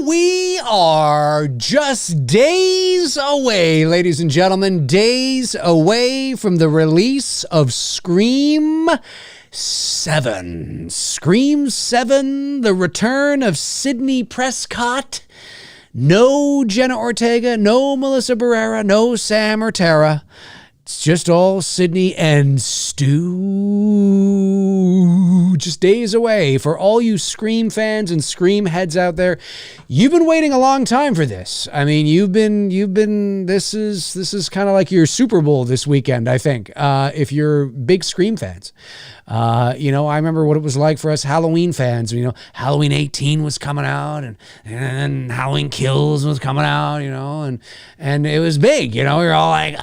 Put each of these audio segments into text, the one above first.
We are just days away, ladies and gentlemen, days away from the release of Scream 7. Scream 7, the return of Sidney Prescott. No Jenna Ortega, no Melissa Barrera, no Sam or Tara. It's just all Sidney and Stu. Just days away. For all you Scream fans and Scream heads out there, you've been waiting a long time for this. I mean, this is kind of like your Super Bowl this weekend, I think, if you're big Scream fans. I remember what it was like for us Halloween fans. Halloween 18 was coming out and Halloween Kills was coming out, and it was big, we were all like,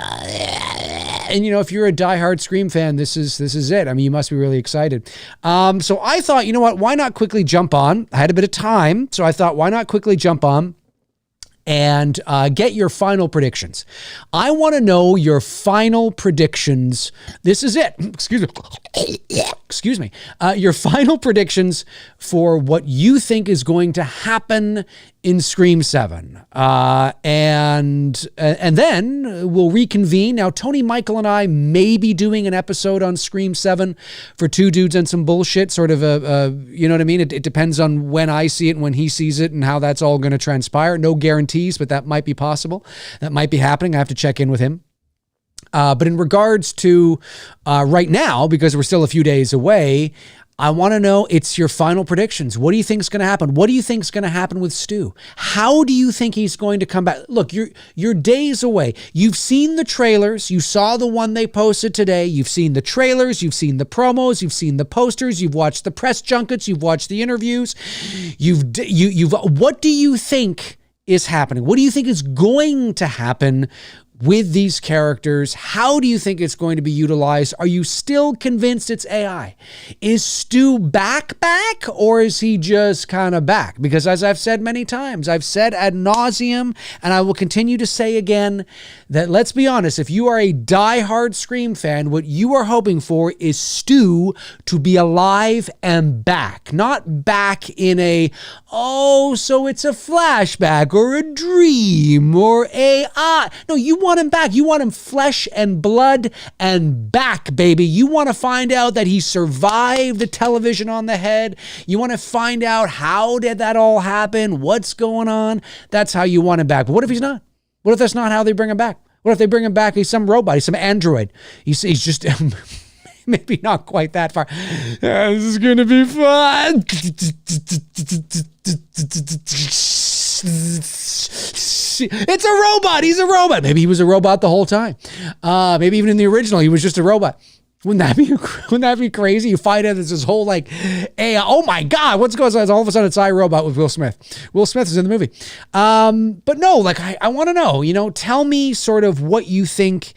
and if you're a diehard Scream fan, this is it. I mean, you must be really excited. So I thought, why not quickly jump on? I had a bit of time, so I thought, why not quickly jump on and get your final predictions. I want to know your final predictions. This is it. Excuse me. Your final predictions for what you think is going to happen in Scream 7. And then we'll reconvene. Now, Tony, Michael, and I may be doing an episode on Scream 7 for Two Dudes and Some Bullshit, sort of you know what I mean? It depends on when I see it and when he sees it and how that's all going to transpire. No guarantees, but that might be possible. That might be happening. I have to check in with him. But in regards to right now, because we're still a few days away, I want to know, it's your final predictions. What do you think is going to happen? What do you think is going to happen with Stu? How do you think he's going to come back? Look, you're days away. You've seen the trailers. You saw the one they posted today. You've seen the trailers. You've seen the promos. You've seen the posters. You've watched the press junkets. You've watched the interviews. What do you think is happening? What do you think is going to happen with these characters? How do you think it's going to be utilized? Are you still convinced it's AI? Is Stu back, or is he just kind of back? Because as I've said many times, I've said ad nauseum, and I will continue to say again, that let's be honest, if you are a diehard Scream fan, what you are hoping for is Stu to be alive and back. Not back in so it's a flashback or a dream or AI. No, you want him back. You want him flesh and blood and back, baby. You want to find out that he survived the television on the head. You want to find out how did that all happen? What's going on? That's how you want him back. But what if he's not? What if that's not how they bring him back? What if they bring him back? He's some robot. He's some android. He's just maybe not quite that far. This is going to be fun. It's a robot. He's a robot. Maybe he was a robot the whole time. Maybe even in the original, he was just a robot. Wouldn't that be crazy? You find out there's this whole AI. Oh my God, what's going on? All of a sudden it's iRobot with Will Smith. Will Smith is in the movie. But no, I want to know, tell me sort of what you think.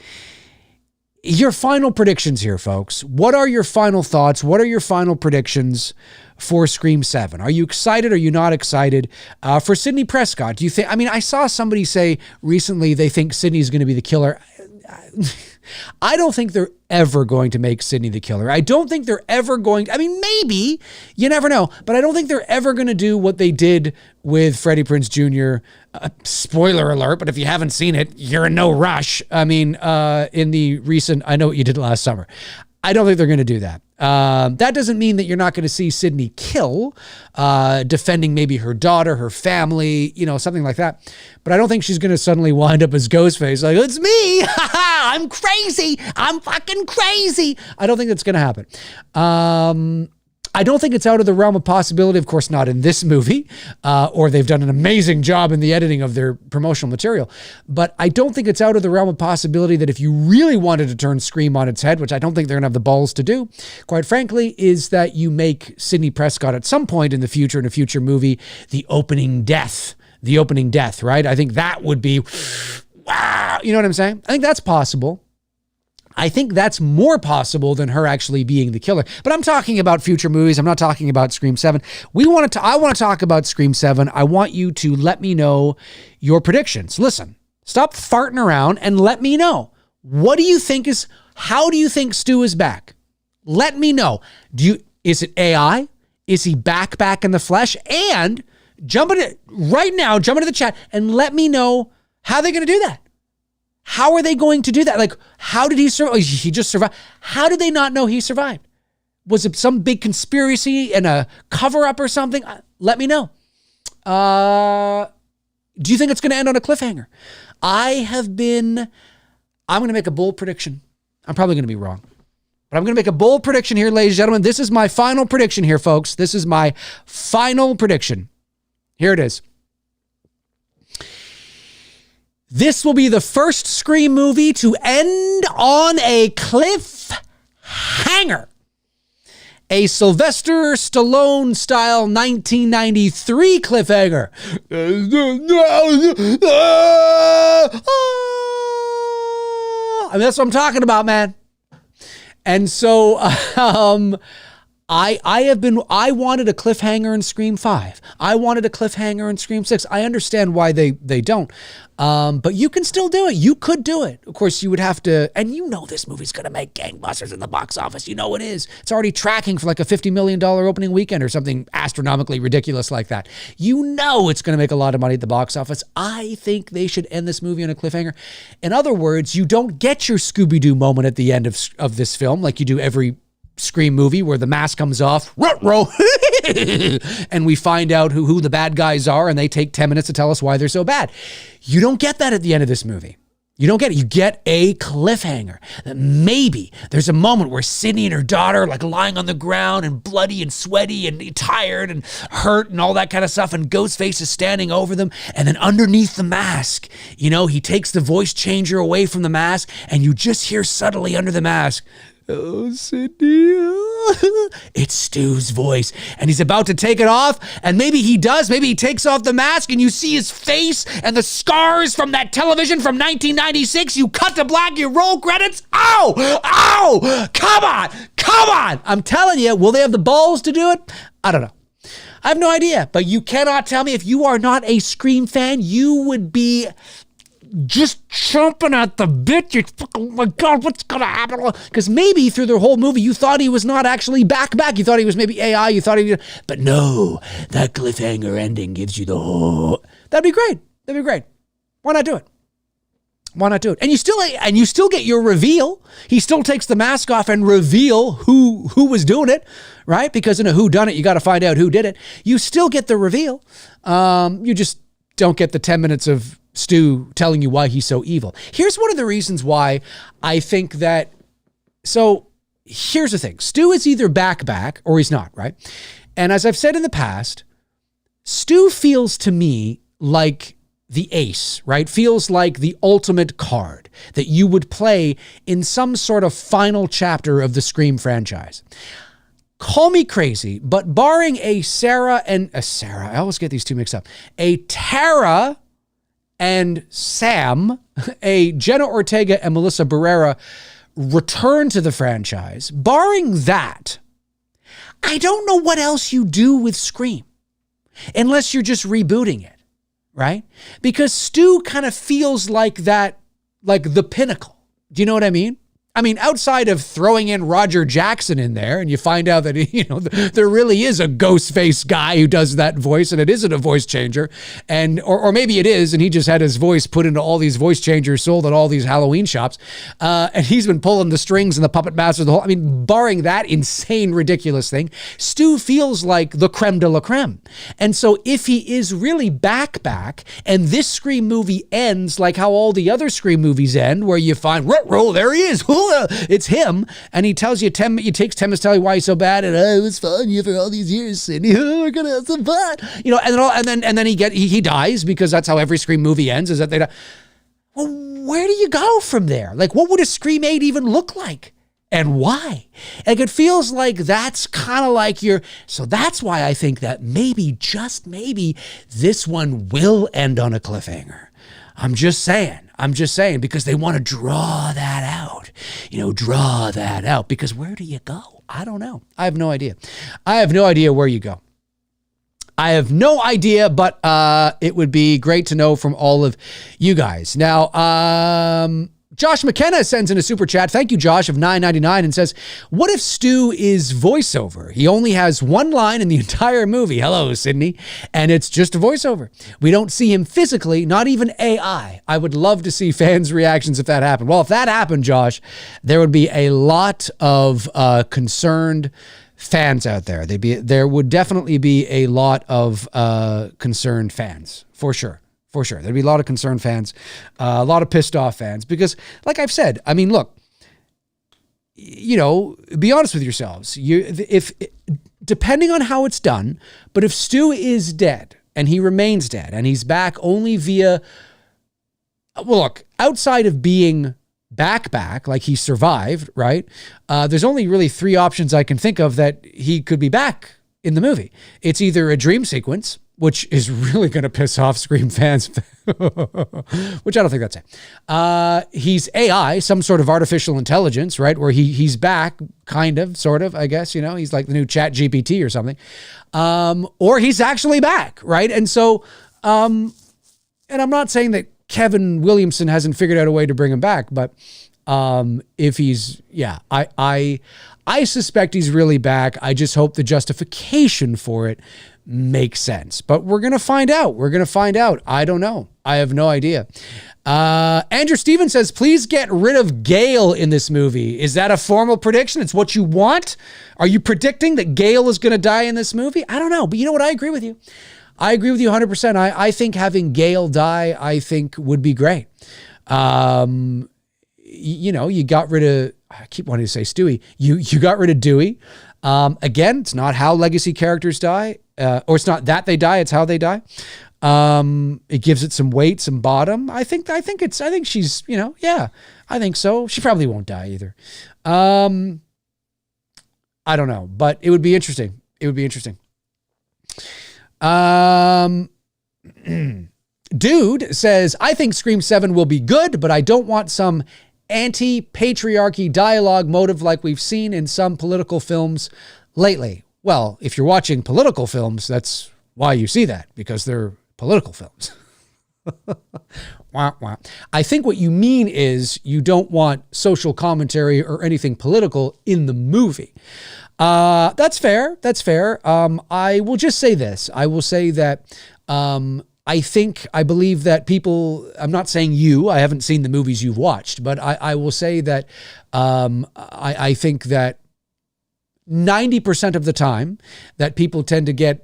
Your final predictions here, folks. What are your final thoughts? What are your final predictions for Scream 7? Are you excited? Are you not excited? For Sidney Prescott, do you think, I saw somebody say recently they think Sidney's going to be the killer. I don't think they're ever going to make Sidney the killer. I don't think they're ever going, maybe, you never know, but I don't think they're ever going to do what they did with Freddie Prinze Jr. Spoiler alert, but if you haven't seen it, you're in no rush. In the recent, I Know What You Did Last Summer. I don't think they're going to do that. That doesn't mean that you're not going to see Sidney kill, defending maybe her daughter, her family, something like that. But I don't think she's going to suddenly wind up as Ghostface, like, it's me, I'm crazy, I'm fucking crazy. I don't think that's going to happen. I don't think it's out of the realm of possibility, of course not in this movie, or they've done an amazing job in the editing of their promotional material, but I don't think it's out of the realm of possibility that if you really wanted to turn Scream on its head, which I don't think they're going to have the balls to do, quite frankly, is that you make Sidney Prescott at some point in the future, in a future movie, the opening death, right? I think that would be, wow, you know what I'm saying? I think that's possible. I think that's more possible than her actually being the killer. But I'm talking about future movies. I'm not talking about Scream 7. I want to talk about Scream 7. I want you to let me know your predictions. Listen, stop farting around and let me know. How do you think Stu is back? Let me know. Is it AI? Is he back in the flesh? And Jump into the chat and let me know how they're going to do that. How are they going to do that? Like, how did he survive? He just survived. How did they not know he survived? Was it some big conspiracy and a cover-up or something? Let me know. Do you think it's going to end on a cliffhanger? I'm going to make a bold prediction. I'm probably going to be wrong. But I'm going to make a bold prediction here, ladies and gentlemen. This is my final prediction here, folks. This is my final prediction. Here it is. This will be the first Scream movie to end on a cliffhanger. A Sylvester Stallone style 1993 cliffhanger. I mean, that's what I'm talking about, man. And so, I wanted a cliffhanger in Scream 5. I wanted a cliffhanger in Scream 6. I understand why they don't. But you can still do it. You could do it. Of course, you would have to, and you know this movie's going to make gangbusters in the box office. You know it is. It's already tracking for like a $50 million opening weekend or something astronomically ridiculous like that. You know it's going to make a lot of money at the box office. I think they should end this movie on a cliffhanger. In other words, you don't get your Scooby-Doo moment at the end of this film like you do every Scream movie where the mask comes off, and we find out who the bad guys are, and they take 10 minutes to tell us why they're so bad. You don't get that at the end of this movie. You don't get it. You get a cliffhanger that maybe there's a moment where Sydney and her daughter are like lying on the ground and bloody and sweaty and tired and hurt and all that kind of stuff, and Ghostface is standing over them, and then underneath the mask, you know, he takes the voice changer away from the mask, and you just hear subtly under the mask, "Oh, Sydney." It's Stu's voice. And he's about to take it off. And maybe he does. Maybe he takes off the mask and you see his face and the scars from that television from 1996. You cut to black, you roll credits. Ow! Ow! Come on! Come on! I'm telling you, will they have the balls to do it? I don't know. I have no idea. But you cannot tell me, if you are not a Scream fan, you would be just chomping at the bit. You're, oh my God, what's going to happen? Because maybe through the whole movie, you thought he was not actually back. You thought he was maybe AI. You thought but no, that cliffhanger ending gives you the whole. That'd be great. That'd be great. Why not do it? Why not do it? And you still get your reveal. He still takes the mask off and reveal who was doing it, right? Because in a whodunit, you got to find out who did it. You still get the reveal. You just don't get the 10 minutes of Stu telling you why he's so evil. Here's one of the reasons why I think that. So here's the thing. Stu is either back or he's not, right? And as I've said in the past, Stu feels to me like the ace, right? Feels like the ultimate card that you would play in some sort of final chapter of the Scream franchise. Call me crazy, but barring a Sarah, I always get these two mixed up, a Tara and Sam, a Jenna Ortega and Melissa Barrera return to the franchise, barring that, I don't know what else you do with Scream unless you're just rebooting it, right? Because Stu kind of feels like that, like the pinnacle. Do you know what I mean? I mean, outside of throwing in Roger Jackson in there, and you find out that, there really is a Ghostface guy who does that voice, and it isn't a voice changer, and or maybe it is, and he just had his voice put into all these voice changers sold at all these Halloween shops, and he's been pulling the strings and the puppet master, barring that insane, ridiculous thing, Stu feels like the creme de la creme. And so if he is really back, and this Scream movie ends like how all the other Scream movies end, where you find, there he is, it's him, and he tells you he takes 10 minutes to tell you why he's so bad, and it was fun you for all these years, Cindy. We're gonna have some fun, and then he dies, because that's how every Scream movie ends, is that they die. Well, where do you go from there? Like, what would a Scream 8 even look like? And why? Like, it feels like that's kind of like so that's why I think that maybe, just maybe, this one will end on a cliffhanger. I'm just saying, because they want to draw that out, because where do you go? I don't know. I have no idea. Where you go. I have no idea, but it would be great to know from all of you guys. Now, Josh McKenna sends in a super chat. Thank you, Josh, of $9.99, and says, what if Stu is voiceover? He only has one line in the entire movie. Hello, Sydney. And it's just a voiceover. We don't see him physically, not even AI. I would love to see fans' reactions if that happened. Well, if that happened, Josh, there would be a lot of concerned fans out there. There would definitely be a lot of concerned fans, for sure. For sure. There'd be a lot of concerned fans, a lot of pissed off fans, because like I've said, I mean, look, be honest with yourselves. If depending on how it's done, but if Stu is dead and he remains dead and he's back only via, well, look, outside of being back, like he survived, right? There's only really three options I can think of that he could be back in the movie. It's either a dream sequence, which is really going to piss off Scream fans, which I don't think that's it. He's AI, some sort of artificial intelligence, right? Where he's back, kind of, sort of, I guess, he's like the new Chat GPT or something. Or he's actually back, right? And so, and I'm not saying that Kevin Williamson hasn't figured out a way to bring him back, but if he's, I suspect he's really back. I just hope the justification for it makes sense. But we're going to find out. I don't know. I have no idea. Andrew Stevens says, please get rid of Gale in this movie. Is that a formal prediction? It's what you want? Are you predicting that Gale is going to die in this movie? I don't know. But you know what? I agree with you. I agree with you 100%. I think having Gale die, I think would be great. You got rid of, I keep wanting to say Stewie. You got rid of Dewey. Again, it's not how legacy characters die, or it's not that they die, it's how they die. It gives it some weight, some bottom. I think she's, I think so. She probably won't die either. I don't know, but it would be interesting. Dude says, I think Scream 7 will be good, but I don't want some anti-patriarchy dialogue motive like we've seen in some political films lately. Well, if you're watching political films, that's why you see that, because they're political films. Wah, wah. I think what you mean is you don't want social commentary or anything political in the movie. That's fair. I will just say this. I will say that I believe that people, I'm not saying you, I haven't seen the movies you've watched, but I will say that I think that 90% of the time that people tend to get,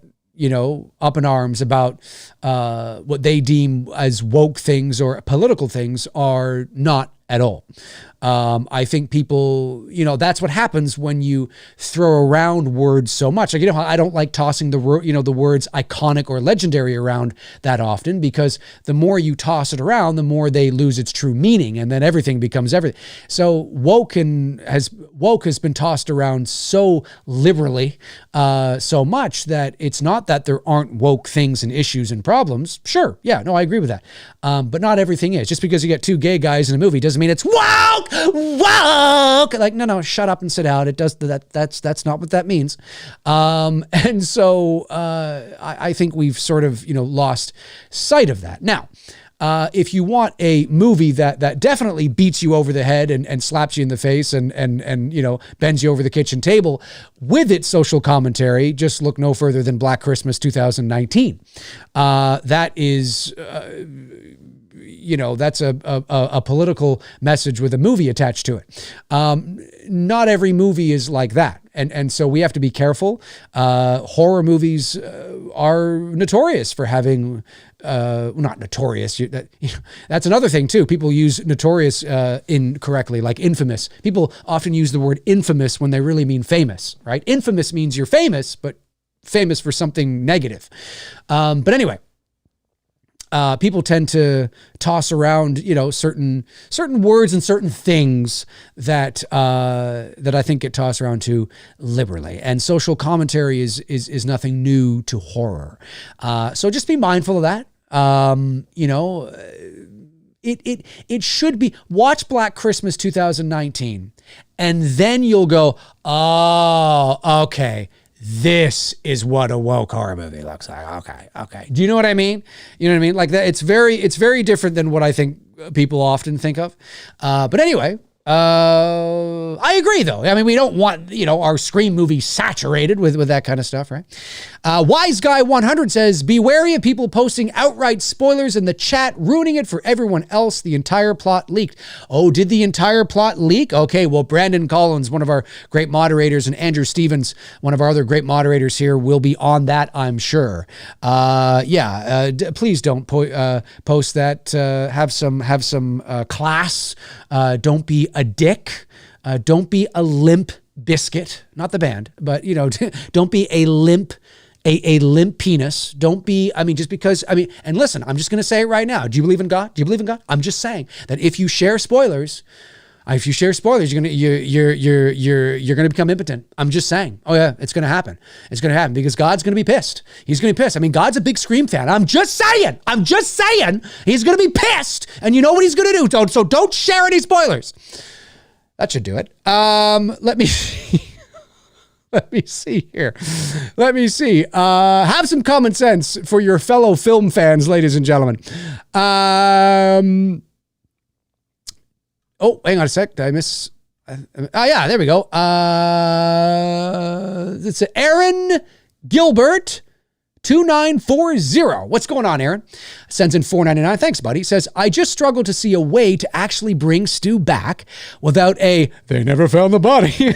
up in arms about what they deem as woke things or political things are not at all. I think people, that's what happens when you throw around words so much. Like, how I don't like tossing the words iconic or legendary around that often, because the more you toss it around, the more they lose its true meaning, and then everything becomes everything. So woke has been tossed around so liberally, so much that it's not that there aren't woke things and issues and problems. Sure. Yeah, no, I agree with that. But not everything is. Just because you get two gay guys in a movie doesn't mean it's woke. Like, no, shut up and sit out. It does that. That's not what that means. And so I think we've sort of, lost sight of that. Now, if you want a movie that definitely beats you over the head and slaps you in the face and bends you over the kitchen table with its social commentary, just look no further than Black Christmas 2019. That is, that's a political message with a movie attached to it. Not every movie is like that. And so we have to be careful. Horror movies are notorious for having, not notorious. That's another thing too. People use notorious incorrectly, like infamous. People often use the word infamous when they really mean famous, right? Infamous means you're famous, but famous for something negative. But anyway, people tend to toss around, certain words and certain things that I think get tossed around too liberally. And social commentary is nothing new to horror. So just be mindful of that. It should be, watch Black Christmas 2019, and then you'll go, oh, okay, this is what a woke horror movie looks like. Okay. Do you know what I mean? You know what I mean? Like that. It's very different than what I think people often think of. But anyway, I agree though. I mean, we don't want, our Scream movie saturated with that kind of stuff, right? Wise Guy 100 says, be wary of people posting outright spoilers in the chat, ruining it for everyone else. The entire plot leaked. Oh, did the entire plot leak? Okay, well, Brandon Collins, one of our great moderators, and Andrew Stevens, one of our other great moderators here, will be on that, I'm sure. Please don't post that. Have some class. Don't be a dick. Don't be a limp biscuit. Not the band, but don't be a limp penis. Don't be, just because, and listen, I'm just going to say it right now. Do you believe in God? I'm just saying that if you share spoilers, you're going to become impotent. I'm just saying. Oh yeah, it's going to happen. It's going to happen because God's going to be pissed. He's going to be pissed. God's a big Scream fan. I'm just saying. He's going to be pissed. And you know what he's going to do? So don't share any spoilers. That should do it. Let me see. Let me see here. Have some common sense for your fellow film fans, ladies and gentlemen. Oh, hang on a sec. Did I miss? Yeah, there we go. It's Aaron Gilbert 2940. What's going on, Aaron? Sends in $4.99. Thanks, buddy. Says, I just struggle to see a way to actually bring Stu back without they never found the body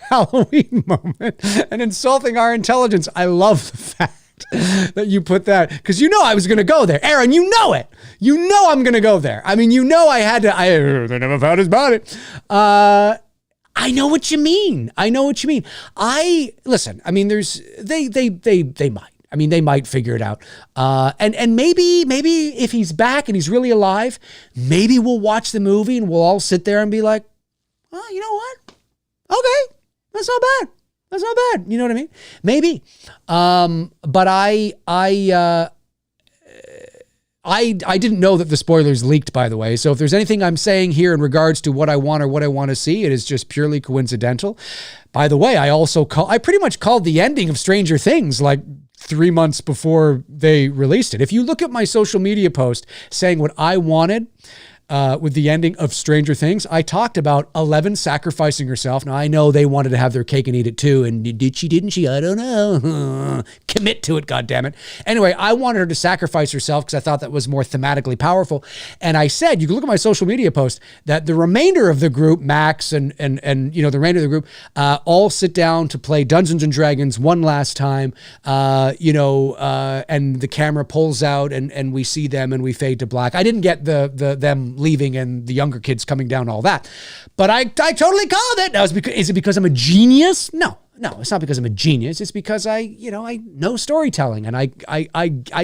Halloween moment and insulting our intelligence. I love the fact that you put that, because I was going to go there. Aaron, you know it. I'm going to go there. I had to, they never found his body. I know what you mean. Listen, there's, they might. They might figure it out. And maybe if he's back and he's really alive, maybe we'll watch the movie and we'll all sit there and be like, oh, you know what? Okay, that's not bad. You know what I mean? Maybe. But I didn't know that the spoilers leaked, by the way. So if there's anything I'm saying here in regards to what I want or what I want to see, it is just purely coincidental. By the way, I pretty much called the ending of Stranger Things like 3 months before they released it. If you look at my social media post saying what I wanted with the ending of Stranger Things, I talked about 11 sacrificing herself. Now, I know they wanted to have their cake and eat it too. And did she, didn't she? I don't know. Commit to it, goddammit. Anyway, I wanted her to sacrifice herself because I thought that was more thematically powerful. And I said, you can look at my social media post, that the remainder of the group, Max and the remainder of the group, all sit down to play Dungeons and Dragons one last time, and the camera pulls out and we see them and we fade to black. I didn't get them leaving and the younger kids coming down, all that. But I totally called it. Now, is it because I'm a genius? No, it's not because I'm a genius. It's because I know storytelling and I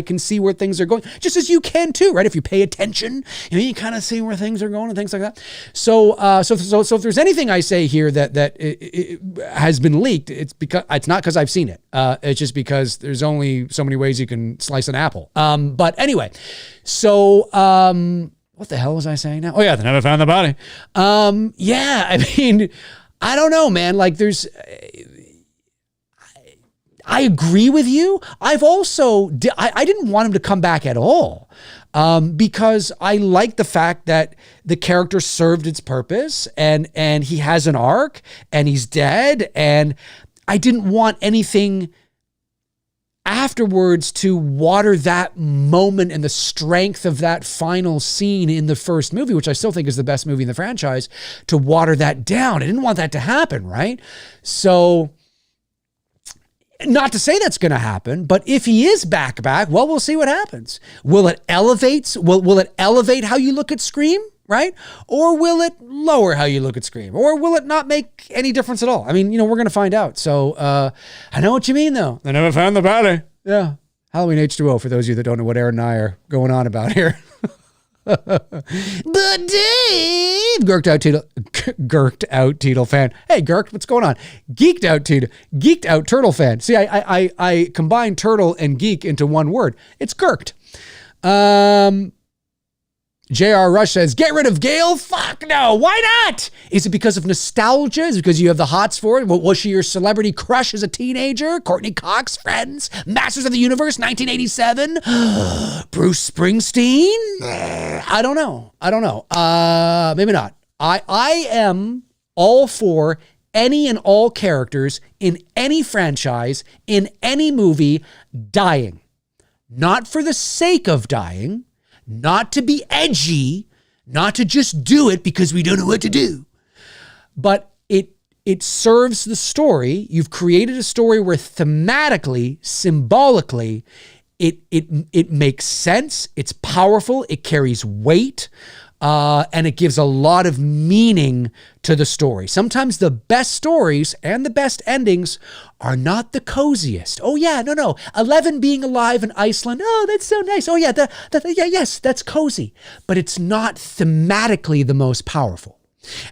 can see where things are going, just as you can too, right? If you pay attention, you kind of see where things are going and things like that. So if there's anything I say here that it has been leaked, it's not because I've seen it. It's just because there's only so many ways you can slice an apple. But anyway, so what the hell was I saying now? Oh yeah, they never found the body. I don't know, man. Like I agree with you. I didn't want him to come back at all, because I like the fact that the character served its purpose and he has an arc and he's dead, and I didn't want anything afterwards to water that moment and the strength of that final scene in the first movie, which I still think is the best movie in the franchise, to water that down. I didn't want that to happen, right? So, not to say that's going to happen, but if he is back, well, we'll see what happens. Will it elevate? Will it elevate how you look at Scream, right? Or will it lower how you look at Scream? Or will it not make any difference at all? We're going to find out. So I know what you mean, though. They never found the body. Yeah. Halloween H2O, for those of you that don't know what Aaron and I are going on about here. But Dave, Gurked out Teetle fan. Hey, Gurked, what's going on? Geeked out Turtle fan. See, I combined turtle and geek into one word. It's Gurked. J.R. Rush says, get rid of Gail? Fuck no. Why not? Is it because of nostalgia? Is it because you have the hots for it? Was she your celebrity crush as a teenager? Courtney Cox, Friends, Masters of the Universe, 1987? Bruce Springsteen? I don't know. Maybe not. I am all for any and all characters in any franchise, in any movie, dying. Not for the sake of dying, not to be edgy, not to just do it because we don't know what to do. But it serves the story. You've created a story where thematically, symbolically, it makes sense, it's powerful, it carries weight, and it gives a lot of meaning to the story. Sometimes the best stories and the best endings are not the coziest. Oh yeah, no. 11 being alive in Iceland. Oh, that's so nice. Oh yeah, yes, that's cozy. But it's not thematically the most powerful.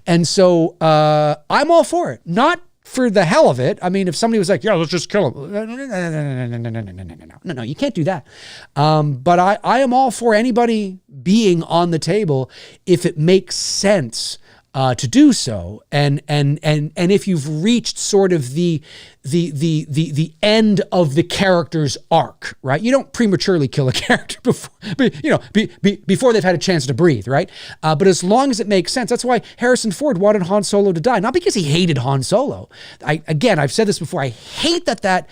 And so I'm all for it. Not for the hell of it. I mean, if somebody was like, yeah, let's just kill him. No, you can't do that. But I am all for anybody being on the table if it makes sense to do so. And if you've reached sort of the end of the character's arc, right? You don't prematurely kill a character before they've had a chance to breathe, right? But as long as it makes sense, that's why Harrison Ford wanted Han Solo to die, not because he hated Han Solo. I've said this before. I hate that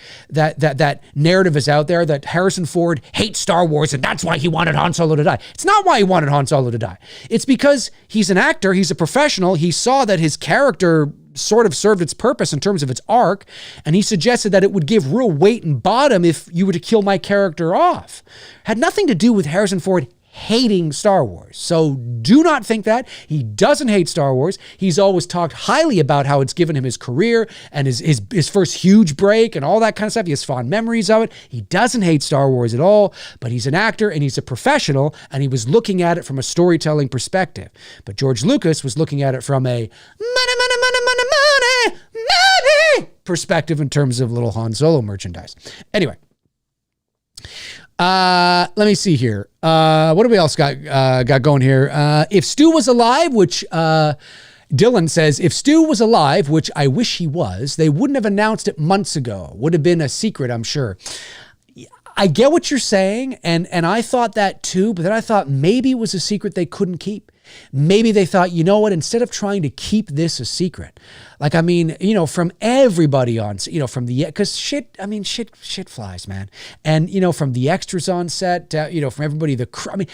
narrative is out there that Harrison Ford hates Star Wars and that's why he wanted Han Solo to die. It's not why he wanted Han Solo to die. It's because he's an actor, he's a professional. He saw that his character sort of served its purpose in terms of its arc, and he suggested that it would give real weight and bottom if you were to kill my character off. Had nothing to do with Harrison Ford hating Star Wars. So do not think that. He doesn't hate Star Wars. He's always talked highly about how it's given him his career and his first huge break and all that kind of stuff. He has fond memories of it. He doesn't hate Star Wars at all, but he's an actor and he's a professional, and he was looking at it from a storytelling perspective. But George Lucas was looking at it from a money perspective in terms of little Han Solo merchandise. Anyway, let me see here. What do we else got going here? If Stu was alive, which Dylan says, if Stu was alive, which I wish he was, they wouldn't have announced it months ago. Would have been a secret, I'm sure. I get what you're saying, and I thought that too, but then I thought maybe it was a secret they couldn't keep. Maybe they thought, you know what, instead of trying to keep this a secret, like, I mean, from everybody on, from the, because shit flies, man. And, from the extras on set, from everybody,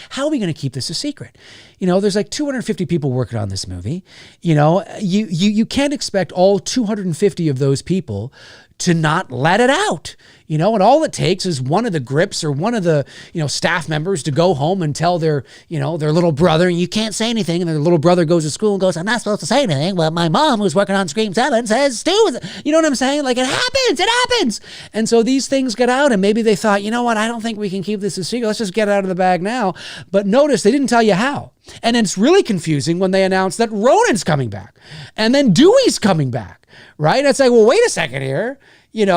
how are we going to keep this a secret? There's like 250 people working on this movie. You can't expect all 250 of those people to not let it out, and all it takes is one of the grips or one of the, staff members to go home and tell their little brother, you can't say anything. And their little brother goes to school and goes, I'm not supposed to say anything. Well, my mom, who's working on Scream 7, says Stu, you know what I'm saying? Like, it happens. And so these things get out, and maybe they thought, you know what? I don't think we can keep this a secret. Let's just get it out of the bag now. But notice they didn't tell you how. And it's really confusing when they announce that Ronan's coming back and then Dewey's coming back, right? It's like, well, wait a second here. And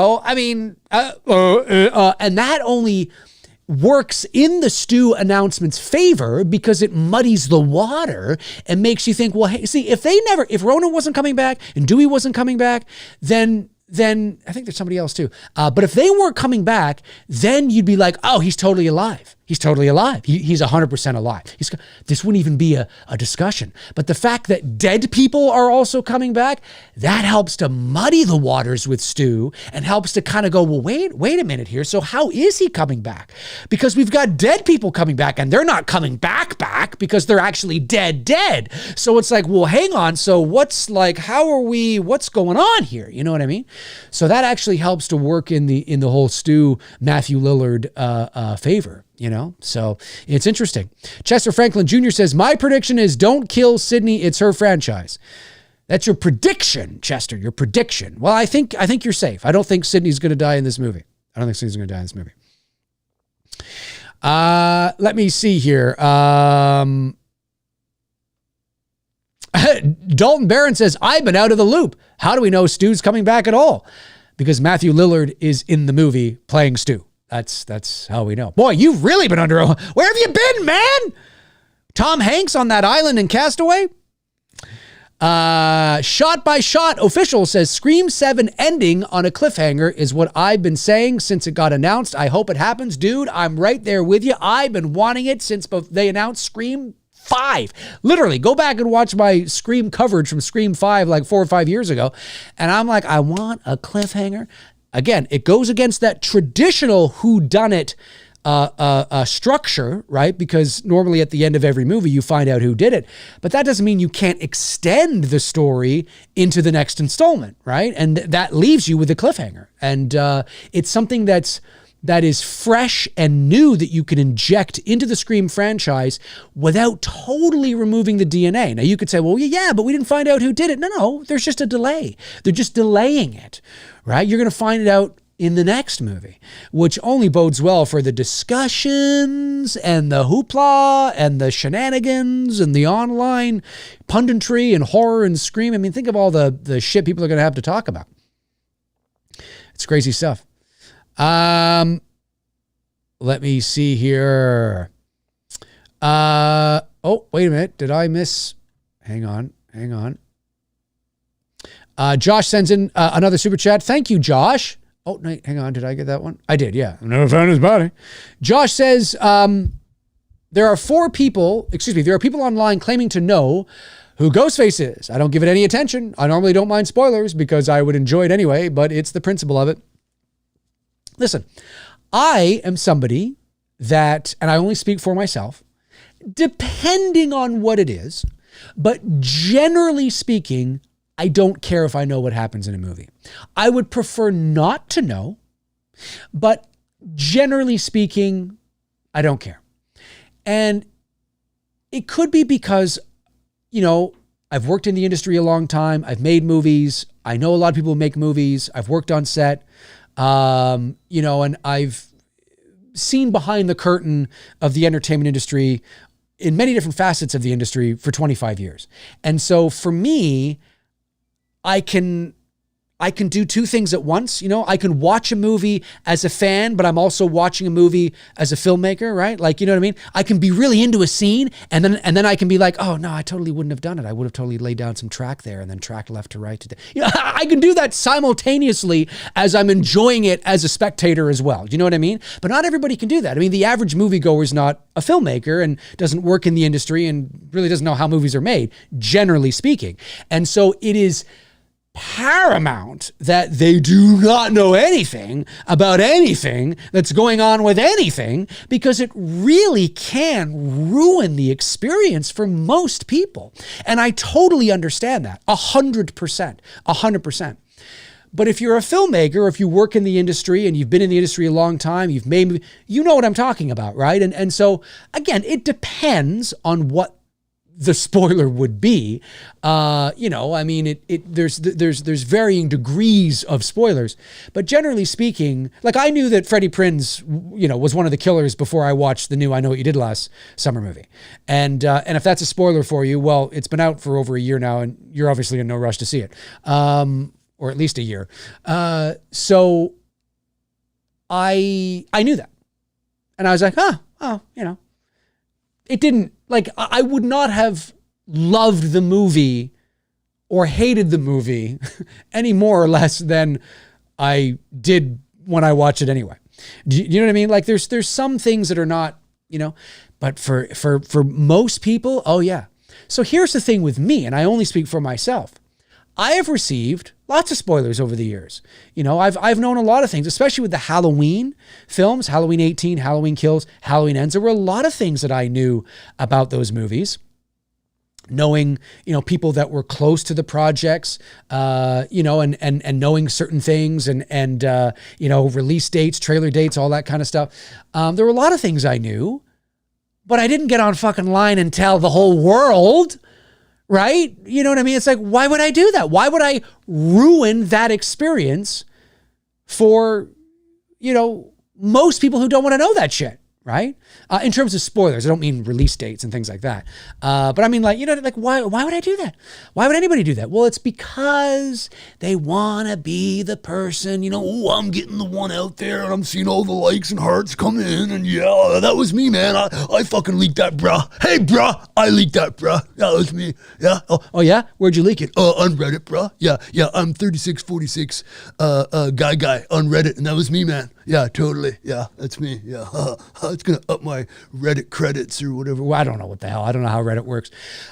that only works in the Stu announcement's favor because it muddies the water and makes you think, well, hey, see, if Ronan wasn't coming back and Dewey wasn't coming back, then I think there's somebody else too. But if they weren't coming back, then you'd be like, oh, he's totally alive. He's totally alive. He's 100% alive. This wouldn't even be a discussion. But the fact that dead people are also coming back, that helps to muddy the waters with Stu and helps to kind of go, well, wait a minute here. So how is he coming back? Because we've got dead people coming back and they're not coming back because they're actually dead. So it's like, well, hang on. So what's going on here? You know what I mean? So that actually helps to work in the whole Stu, Matthew Lillard favor. So it's interesting. Chester Franklin Jr. says, my prediction is don't kill Sydney. It's her franchise. That's your prediction, Chester, your prediction. Well, I think you're safe. I don't think Sydney's going to die in this movie. Let me see here. Dalton Barron says, I've been out of the loop. How do we know Stu's coming back at all? Because Matthew Lillard is in the movie playing Stu. That's how we know. Boy, you've really been where have you been, man? Tom Hanks on that island in Castaway. Shot by Shot official says Scream 7 ending on a cliffhanger is what I've been saying since it got announced. I hope it happens. Dude, I'm right there with you. I've been wanting it since both they announced Scream 5. Literally, go back and watch my Scream coverage from Scream 5 like 4 or 5 years ago. And I'm like, I want a cliffhanger. Again, it goes against that traditional whodunit structure, right? Because normally at the end of every movie, you find out who did it. But that doesn't mean you can't extend the story into the next installment, right? And that leaves you with a cliffhanger. And it's something that is fresh and new that you can inject into the Scream franchise without totally removing the DNA. Now, you could say, well, yeah, but we didn't find out who did it. No, there's just a delay. They're just delaying it, right? You're going to find it out in the next movie, which only bodes well for the discussions and the hoopla and the shenanigans and the online punditry and horror and Scream. I mean, think of all the shit people are going to have to talk about. It's crazy stuff. Let me see here. Oh, wait a minute. Did I miss? Hang on. Josh sends in another super chat. Thank you, Josh. Oh, no, hang on. Did I get that one? I did, yeah. I've never found his body. Josh says, there are people online claiming to know who Ghostface is. I don't give it any attention. I normally don't mind spoilers because I would enjoy it anyway, but it's the principle of it. Listen, I am somebody that, and I only speak for myself, depending on what it is, but generally speaking, I don't care if I know what happens in a movie. I would prefer not to know, but generally speaking, I don't care. And it could be because, I've worked in the industry a long time. I've made movies. I know a lot of people who make movies. I've worked on set, and I've seen behind the curtain of the entertainment industry in many different facets of the industry for 25 years. And so for me, I can do two things at once. I can watch a movie as a fan, but I'm also watching a movie as a filmmaker, right? Like, you know what I mean? I can be really into a scene and then I can be like, oh no, I totally wouldn't have done it. I would have totally laid down some track there and then track left to right. I can do that simultaneously as I'm enjoying it as a spectator as well. Do you know what I mean? But not everybody can do that. I mean, the average moviegoer is not a filmmaker and doesn't work in the industry and really doesn't know how movies are made, generally speaking. And so it is paramount that they do not know anything about anything that's going on with anything, because it really can ruin the experience for most people. And I totally understand that 100%. But if you're a filmmaker, or if you work in the industry and you've been in the industry a long time, you know what I'm talking about, right? And so again, it depends on what the spoiler would be. There's varying degrees of spoilers, but generally speaking, like I knew that Freddie Prinze, was one of the killers before I watched the new I Know What You Did Last Summer movie. And if that's a spoiler for you, well, it's been out for over a year now and you're obviously in no rush to see it. Or at least a year. So I knew that. And I was like, it didn't, like, I would not have loved the movie or hated the movie any more or less than I did when I watched it anyway. Do you know what I mean? Like there's some things that are not, but for most people, oh yeah. So here's the thing with me, and I only speak for myself. I have received lots of spoilers over the years. I've known a lot of things, especially with the Halloween films, Halloween 18, Halloween Kills, Halloween Ends. There were a lot of things that I knew about those movies. Knowing, people that were close to the projects, and knowing certain things and release dates, trailer dates, all that kind of stuff. There were a lot of things I knew, but I didn't get on fucking line and tell the whole world. Right? You know what I mean? It's like, why would I do that? Why would I ruin that experience for, most people who don't want to know that shit? right? In terms of spoilers, I don't mean release dates and things like that. But I mean, like, you know, like why would I do that? Why would anybody do that? Well, it's because they want to be the person, you know, oh, I'm getting the one out there and I'm seeing all the likes and hearts come in and yeah, that was me, man. I fucking leaked that, bruh. Hey, bruh, I leaked that, bruh. That was me. Yeah. Oh yeah? Where'd you leak it? On Reddit, bruh. Yeah. I'm 3646 guy on Reddit and that was me, man. Yeah, totally. Yeah, that's me. Yeah. It's going to up my Reddit credits or whatever. Well, I don't know what the hell. I don't know how Reddit works.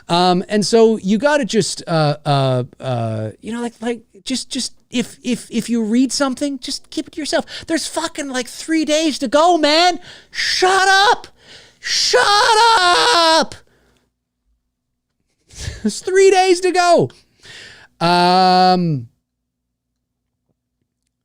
And so you got to just, you know, like just if you read something, just keep it to yourself. There's fucking like 3 days to go, man. Shut up. Shut up. There's 3 days to go.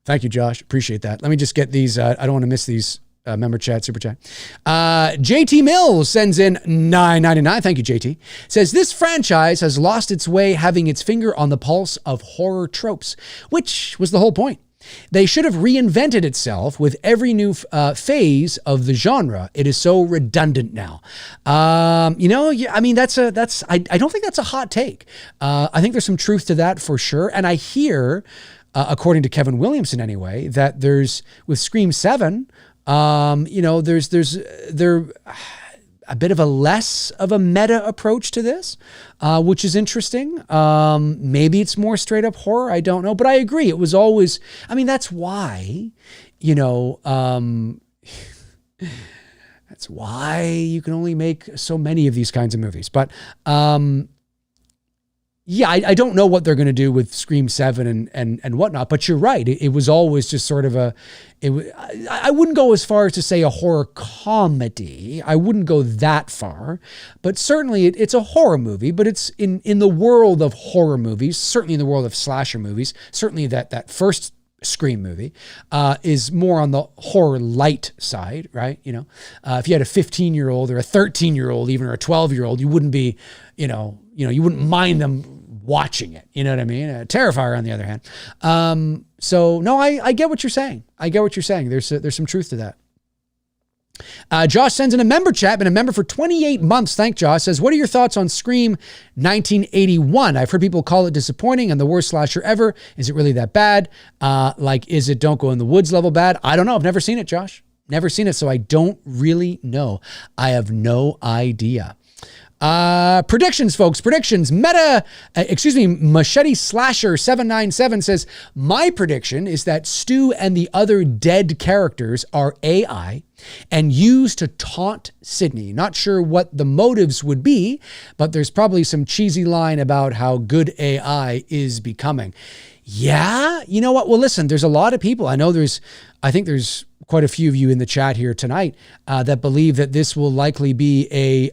Thank you, Josh. Appreciate that. Let me just get these. I don't want to miss these member chat, super chat. JT Mills sends in $9.99. Thank you, JT. Says, this franchise has lost its way having its finger on the pulse of horror tropes, which was the whole point. They should have reinvented itself with every new phase of the genre. It is so redundant now. You know, I mean, I don't think that's a hot take. I think there's some truth to that for sure. And I hear, according to Kevin Williamson anyway, that there's, with Scream 7, you know, there's a bit of a less of a meta approach to this, which is interesting. Maybe it's more straight up horror. I don't know, but I agree. It was always, I mean, that's why, you know, that's why you can only make so many of these kinds of movies. But, yeah, I don't know what they're going to do with Scream 7 and whatnot, but you're right. It was always just sort of I wouldn't go as far as to say a horror comedy. I wouldn't go that far, but certainly it's a horror movie, but it's in the world of horror movies, certainly in the world of slasher movies, certainly that first Scream movie is more on the horror light side, right? You know, if you had a 15-year-old or a 13-year-old even, or a 12-year-old, you wouldn't be, you wouldn't mind them watching it. You know what I mean? Terrifier, on the other hand. So no, I get what you're saying. I get what you're saying. There's some truth to that. Josh sends in a member chat, been a member for 28 months. Thank Josh. Says, what are your thoughts on Scream 1981? I've heard people call it disappointing and the worst slasher ever. Is it really that bad? Like, is it Don't Go in the Woods level bad? I don't know. I've never seen it, Josh. Never seen it, so I don't really know. I have no idea. Predictions, folks. Predictions. Machete Slasher 797 says, my prediction is that Stu and the other dead characters are AI and used to taunt Sydney. Not sure what the motives would be, but there's probably some cheesy line about how good AI is becoming. Yeah, you know what? Well, listen, there's a lot of people. I think there's quite a few of you in the chat here tonight that believe that this will likely be a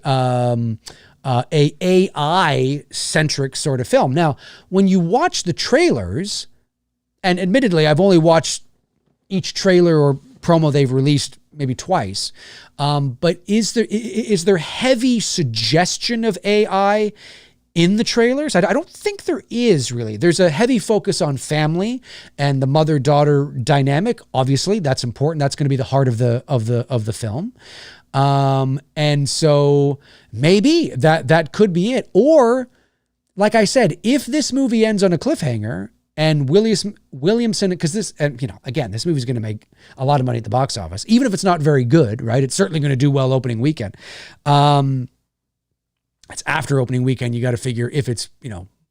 AI centric sort of film. Now, when you watch the trailers, and admittedly, I've only watched each trailer or promo they've released maybe twice, but is there heavy suggestion of AI in the trailers? I don't think there is really. There's a heavy focus on family and the mother-daughter dynamic. Obviously, that's important. That's going to be the heart of the film. And so maybe that could be it. Or, like I said, if this movie ends on a cliffhanger and Williamson, because this, and again, this movie is going to make a lot of money at the box office, even if it's not very good, right? It's certainly going to do well opening weekend. It's after opening weekend. You got to figure if it's,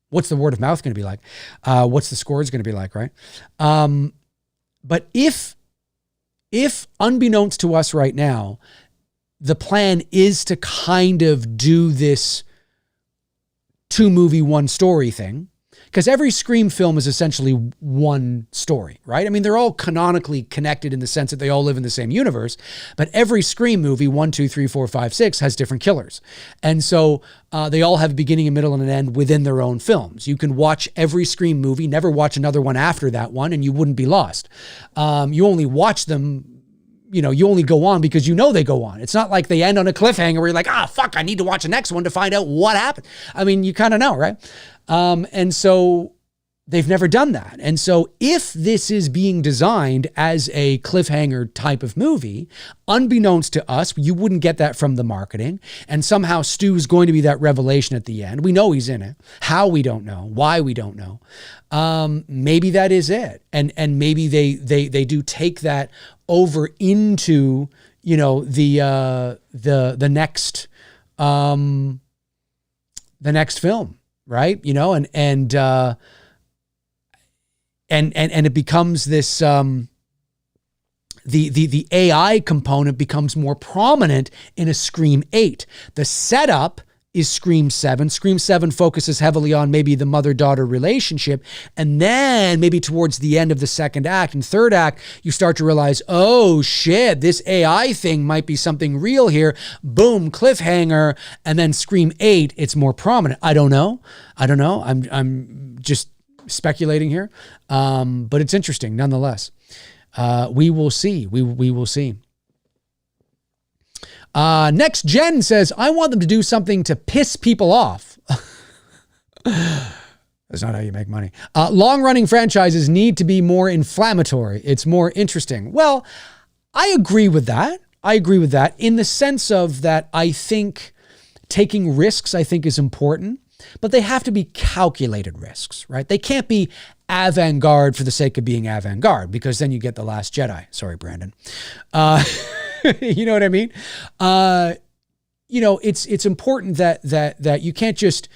what's the word of mouth going to be like? What's the scores going to be like, right? But if unbeknownst to us right now, the plan is to kind of do this 2-movie, 1-story thing, because every Scream film is essentially one story, right? I mean, they're all canonically connected in the sense that they all live in the same universe, but every Scream movie, 1, 2, 3, 4, 5, 6, has different killers. And so they all have a beginning, a middle, and an end within their own films. You can watch every Scream movie, never watch another one after that one, and you wouldn't be lost. You only watch them, you only go on because they go on. It's not like they end on a cliffhanger where you're like, fuck, I need to watch the next one to find out what happened. I mean, you kind of know, right? And so They've never done that. And so if this is being designed as a cliffhanger type of movie, unbeknownst to us, you wouldn't get that from the marketing. And somehow Stu's going to be that revelation at the end. We know he's in it. How, we don't know. Why, we don't know. Maybe that is it. And maybe they do take that over into, you know, the next film, right? You know, and it becomes this, the AI component becomes more prominent in a Scream 8. The setup is Scream 7. Scream 7 focuses heavily on maybe the mother-daughter relationship. And then maybe towards the end of the second act and third act, you start to realize, oh shit, this AI thing might be something real here. Boom, cliffhanger. And then Scream 8, it's more prominent. I don't know. I'm just speculating here. But it's interesting nonetheless. We will see. We will see. Next Gen says, I want them to do something to piss people off. That's not how you make money. Long-running franchises need to be more inflammatory. It's more interesting. Well, I agree with that. In the sense of that I think taking risks, I think, is important. But they have to be calculated risks, right? They can't be avant-garde for the sake of being avant-garde, because then you get The Last Jedi. Sorry, Brandon. You know what I mean? You know, it's important that you can't just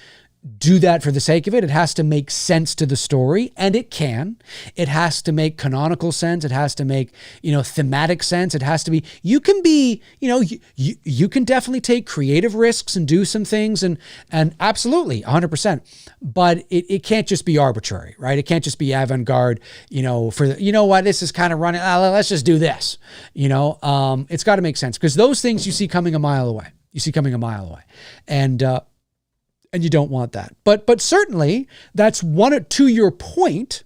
do that for the sake of it. It has to make sense to the story, and it can. It has to make canonical sense. It has to make, you know, thematic sense. It has to be, you can be, you know, you can definitely take creative risks and do some things and absolutely 100%, but it can't just be arbitrary, right? It can't just be avant-garde, you know, for the, you know what, this is kind of running, let's just do this, you know, it's got to make sense, because those things you see coming a mile away. And you don't want that. But certainly that's one, to your point,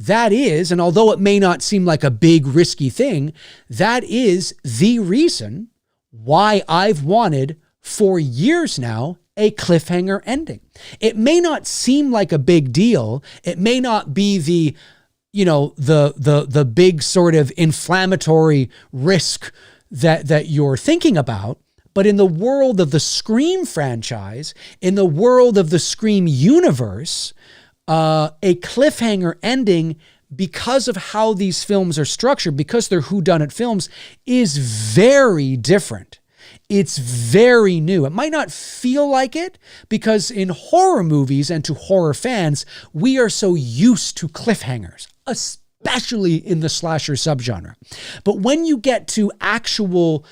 that is, and although it may not seem like a big risky thing, that is the reason why I've wanted for years now a cliffhanger ending. It may not seem like a big deal. It may not be the, you know, the big sort of inflammatory risk that you're thinking about. But in the world of the Scream franchise, in the world of the Scream universe, a cliffhanger ending, because of how these films are structured, because they're whodunit films, is very different. It's very new. It might not feel like it, because in horror movies and to horror fans, we are so used to cliffhangers, especially in the slasher subgenre. But when you get to actual,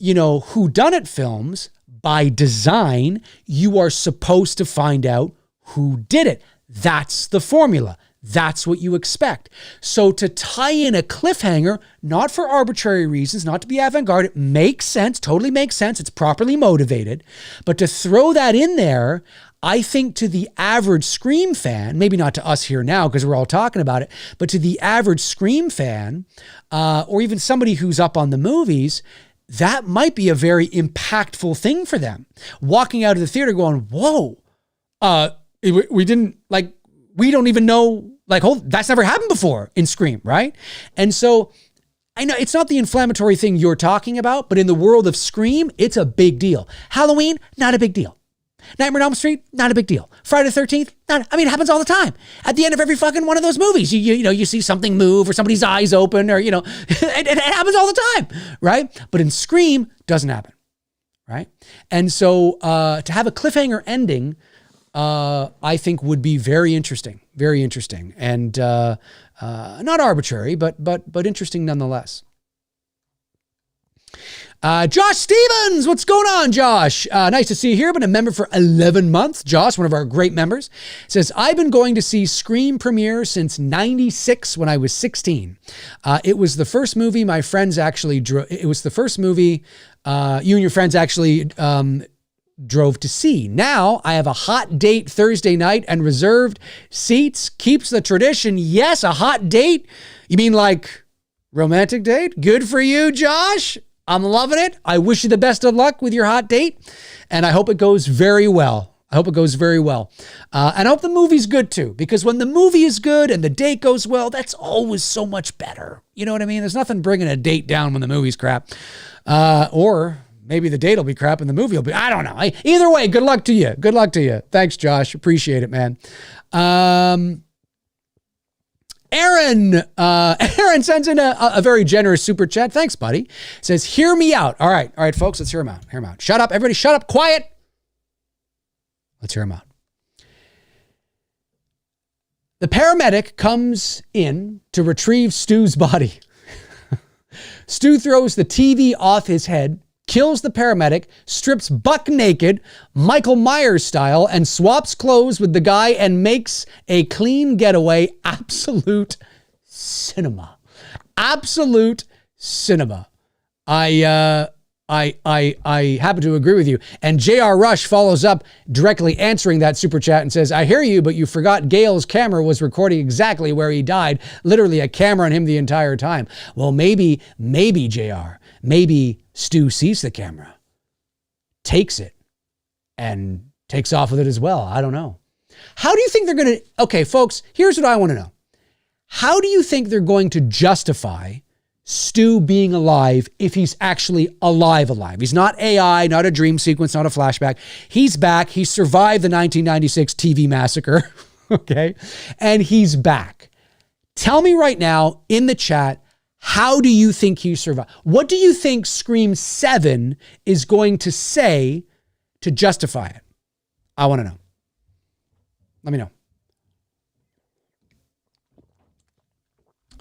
you know, whodunit films, by design, you are supposed to find out who did it. That's the formula. That's what you expect. So to tie in a cliffhanger, not for arbitrary reasons, not to be avant-garde, it makes sense, totally makes sense. It's properly motivated. But to throw that in there, I think to the average Scream fan, maybe not to us here now because we're all talking about it, but to the average Scream fan, or even somebody who's up on the movies, that might be a very impactful thing for them. Walking out of the theater going, whoa, we didn't, like, we don't even know, like, oh, that's never happened before in Scream, right? And so I know it's not the inflammatory thing you're talking about, but in the world of Scream, it's a big deal. Halloween, not a big deal. Nightmare on Elm Street, not a big deal. Friday the 13th, it happens all the time. At the end of every fucking one of those movies, you know, you see something move or somebody's eyes open or, you know, it happens all the time, right? But in Scream, doesn't happen, right? And so to have a cliffhanger ending, I think would be very interesting, and not arbitrary, but interesting nonetheless. Josh Stevens, what's going on, Josh? Nice to see you here. Been a member for 11 months. Josh, one of our great members, says, I've been going to see Scream premiere since 96 when I was 16. It was the first movie my friends actually drove. It was the first movie you and your friends actually drove to see. Now I have a hot date Thursday night and reserved seats. Keeps the tradition. Yes, a hot date. You mean like romantic date? Good for you, Josh. I'm loving it. I wish you the best of luck with your hot date, and I hope it goes very well. I hope it goes very well. And I hope the movie's good too, because when the movie is good and the date goes well, that's always so much better. You know what I mean? There's nothing bringing a date down when the movie's crap. Or maybe the date will be crap and the movie will be, I don't know. Either way, good luck to you. Good luck to you. Thanks, Josh. Appreciate it, man. Aaron sends in a very generous super chat. Thanks, buddy. Says, hear me out. All right, folks, let's hear him out. Hear him out. Shut up. Everybody shut up. Quiet. Let's hear him out. The paramedic comes in to retrieve Stu's body. Stu throws the TV off his head, kills the paramedic, strips buck naked, Michael Myers style, and swaps clothes with the guy and makes a clean getaway. Absolute cinema. Absolute cinema. I happen to agree with you. And J.R. Rush follows up directly answering that super chat and says, I hear you, but you forgot Gail's camera was recording exactly where he died. Literally a camera on him the entire time. Well, maybe J.R., maybe Stu sees the camera, takes it, and takes off with it as well. I don't know. How do you think they're going to... Okay, folks, here's what I want to know. How do you think they're going to justify Stu being alive if he's actually alive? He's not AI, not a dream sequence, not a flashback. He's back. He survived the 1996 TV massacre. Okay. And he's back. Tell me right now in the chat, how do you think he survived? What do you think Scream 7 is going to say to justify it? I want to know. Let me know.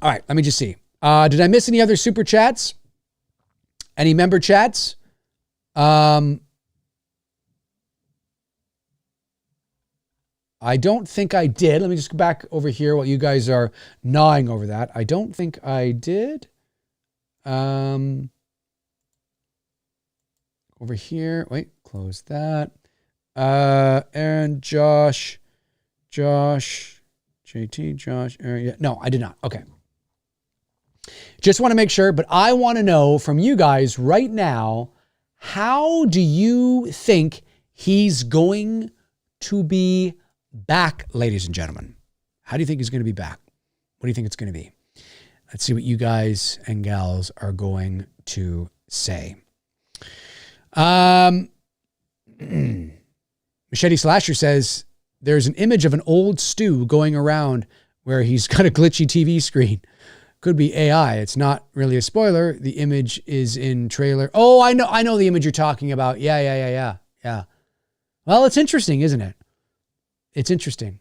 All right. Let me just see. Did I miss any other super chats? Any member chats? I don't think I did. Let me just go back over here while you guys are gnawing over that. I don't think I did. Over here. Wait, close that. Aaron, Josh, JT, Josh, Aaron. Yeah. No, I did not. Okay. Just want to make sure, but I want to know from you guys right now, how do you think he's going to be back, ladies and gentlemen? How do you think he's going to be back? What do you think it's going to be? Let's see what you guys and gals are going to say. Machete Slasher says, there's an image of an old Stu going around where he's got a glitchy TV screen. Could be AI. It's not really a spoiler. The image is in trailer. Oh, I know the image you're talking about. Yeah. Well, it's interesting, isn't it? It's interesting.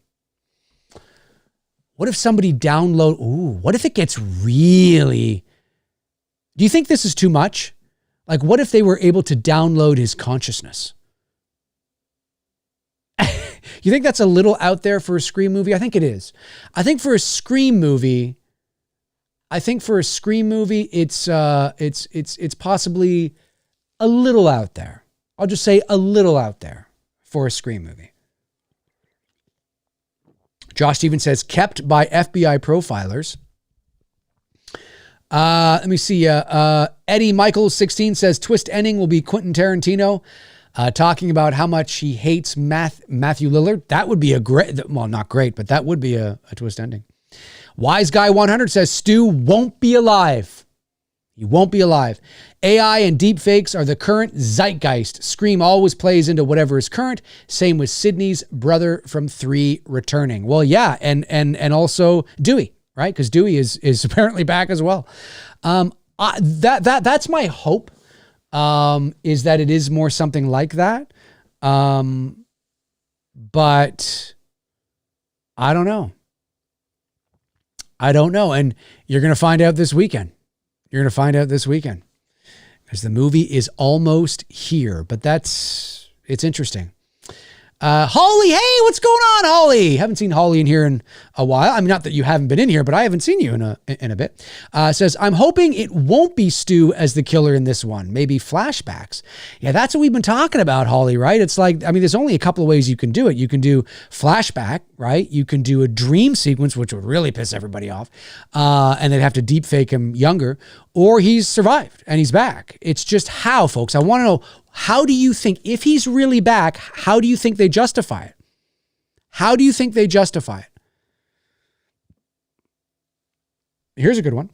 What if somebody what if it gets really... Do you think this is too much? Like, what if they were able to download his consciousness? You think that's a little out there for a Scream movie? I think it is. I think for a Scream movie, it's possibly a little out there. I'll just say a little out there for a Scream movie. Josh Stevens says, kept by FBI profilers. Let me see. Eddie Michaels 16 says, twist ending will be Quentin Tarantino talking about how much he hates Matthew Lillard. That would be a great, well, not great, but that would be a twist ending. Wise Guy 100 says, Stu won't be alive. He won't be alive. AI and deepfakes are the current zeitgeist. Scream always plays into whatever is current. Same with Sydney's brother from 3 returning. Well, yeah, and also Dewey, right? Because Dewey is apparently back as well. That's my hope, is that it is more something like that. But I don't know. And you're going to find out this weekend. Because the movie is almost here, but it's interesting. Holly, hey, what's going on, Holly? Haven't seen Holly in here in a while. I mean, not that you haven't been in here, but I haven't seen you in a bit. Says, I'm hoping it won't be Stu as the killer in this one. Maybe flashbacks. Yeah, that's what we've been talking about, Holly, right? It's like, I mean, there's only a couple of ways you can do it. You can do flashback, right? You can do a dream sequence, which would really piss everybody off. And they'd have to deep fake him younger, or he's survived and he's back. It's just how, folks. I want to know, How do you think, if he's really back, how do you think they justify it? How do you think they justify it? Here's a good one.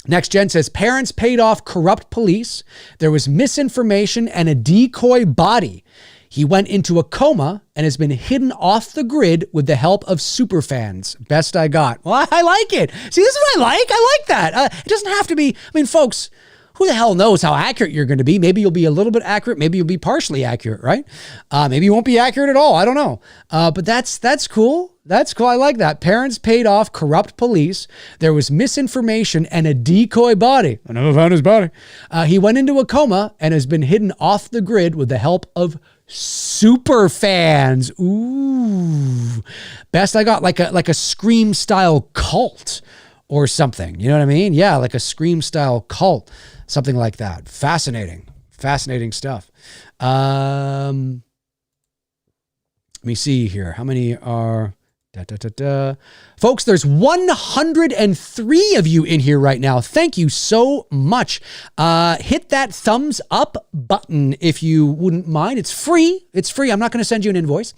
Next Gen says, parents paid off corrupt police. There was misinformation and a decoy body. He went into a coma and has been hidden off the grid with the help of superfans. Best I got. Well, I like it. See, this is what I like. I like that. It doesn't have to be, I mean, folks, who the hell knows how accurate you're going to be? Maybe you'll be a little bit accurate. Maybe you'll be partially accurate, right? Maybe you won't be accurate at all. I don't know. But that's cool. That's cool. I like that. Parents paid off corrupt police. There was misinformation and a decoy body. I never found his body. He went into a coma and has been hidden off the grid with the help of super fans. Ooh. Best I got, like a Scream style cult or something. You know what I mean? Yeah, like a Scream style cult. Something like that. Fascinating. Fascinating stuff. Let me see here. How many are... Folks, there's 103 of you in here right now. Thank you so much. Hit that thumbs up button if you wouldn't mind. It's free. It's free. I'm not going to send you an invoice,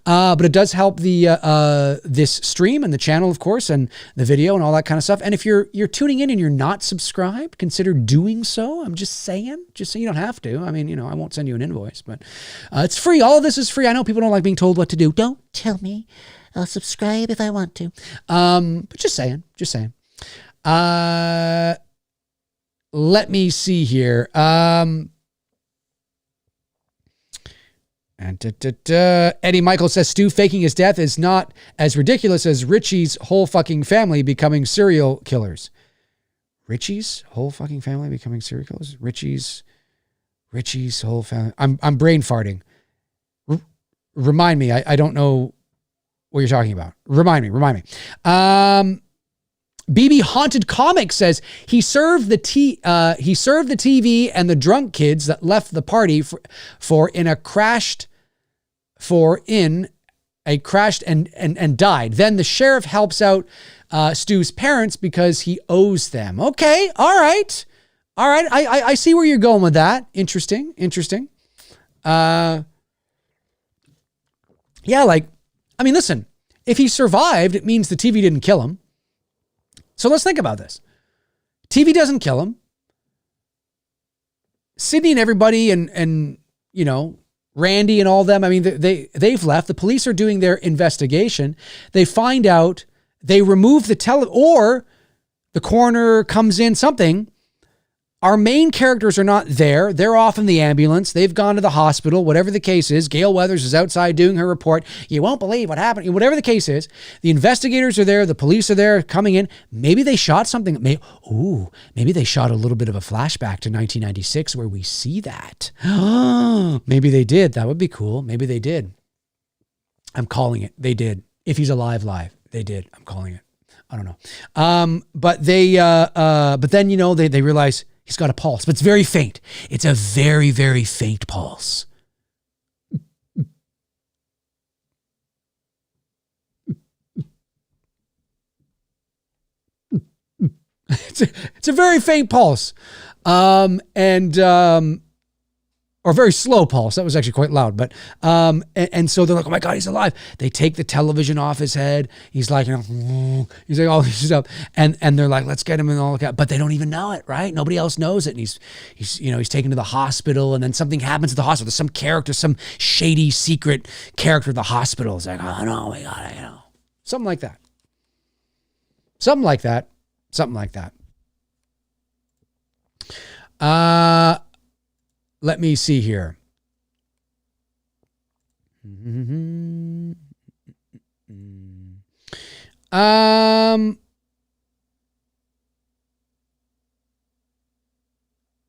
but it does help the this stream and the channel, of course, and the video and all that kind of stuff. And if you're tuning in and you're not subscribed, consider doing so. I'm just saying. Just so you don't have to. I mean, you know, I won't send you an invoice, but it's free. All of this is free. I know people don't like being told what to do. Don't tell me. I'll subscribe if I want to. But just saying. Let me see here. Eddie Michael says Stu faking his death is not as ridiculous as Richie's whole fucking family becoming serial killers. Richie's whole fucking family becoming serial killers? Richie's whole family. I'm brain farting. Remind me. I don't know what you're talking about. Remind me. BB Haunted Comics says he served the TV and the drunk kids that left the party crashed and died. Then the sheriff helps out Stu's parents because he owes them. Okay, all right. I see where you're going with that. Interesting. Yeah, like, I mean, listen, if he survived, it means the TV didn't kill him. So let's think about this. TV doesn't kill him. Sydney and everybody and you know, Randy and all them, I mean, they've left. The police are doing their investigation. They find out, they remove or the coroner comes in, something. Our main characters are not there. They're off in the ambulance. They've gone to the hospital, whatever the case is. Gail Weathers is outside doing her report. You won't believe what happened. Whatever the case is, the investigators are there. The police are there coming in. Maybe they shot something. Maybe they shot a little bit of a flashback to 1996 where we see that. Maybe they did. That would be cool. Maybe they did. I'm calling it. They did. If he's alive, they did. I'm calling it. I don't know. But then, you know, they realize he's got a pulse, but it's very faint. It's a very, very faint pulse. It's a very faint pulse. Or very slow pulse. That was actually quite loud. But and so they're like, oh my God, he's alive. They take the television off his head. He's like, you know, he's like all this stuff. And they're like, let's get him and all that. But they don't even know it, right? Nobody else knows it. And he's taken to the hospital, and then something happens at the hospital. There's some character, some shady secret character at the hospital. It's like, oh no, we got it, you know. Something like that. Let me see here.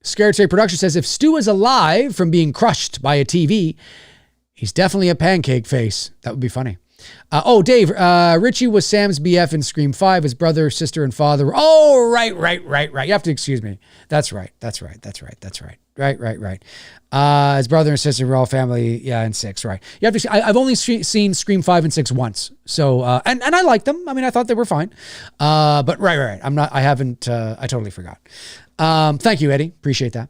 Scared Straight Production says, if Stu is alive from being crushed by a TV, he's definitely a pancake face. That would be funny. Dave, Richie was Sam's BF in Scream 5. His brother, sister, and father were... Oh, right. You have to excuse me. That's right. Right. His brother and sister were all family, yeah, in 6, right. You have to. I've only seen Scream 5 and 6 once, so and I liked them. I mean, I thought they were fine. But right. I haven't. I totally forgot. Thank you, Eddie. Appreciate that.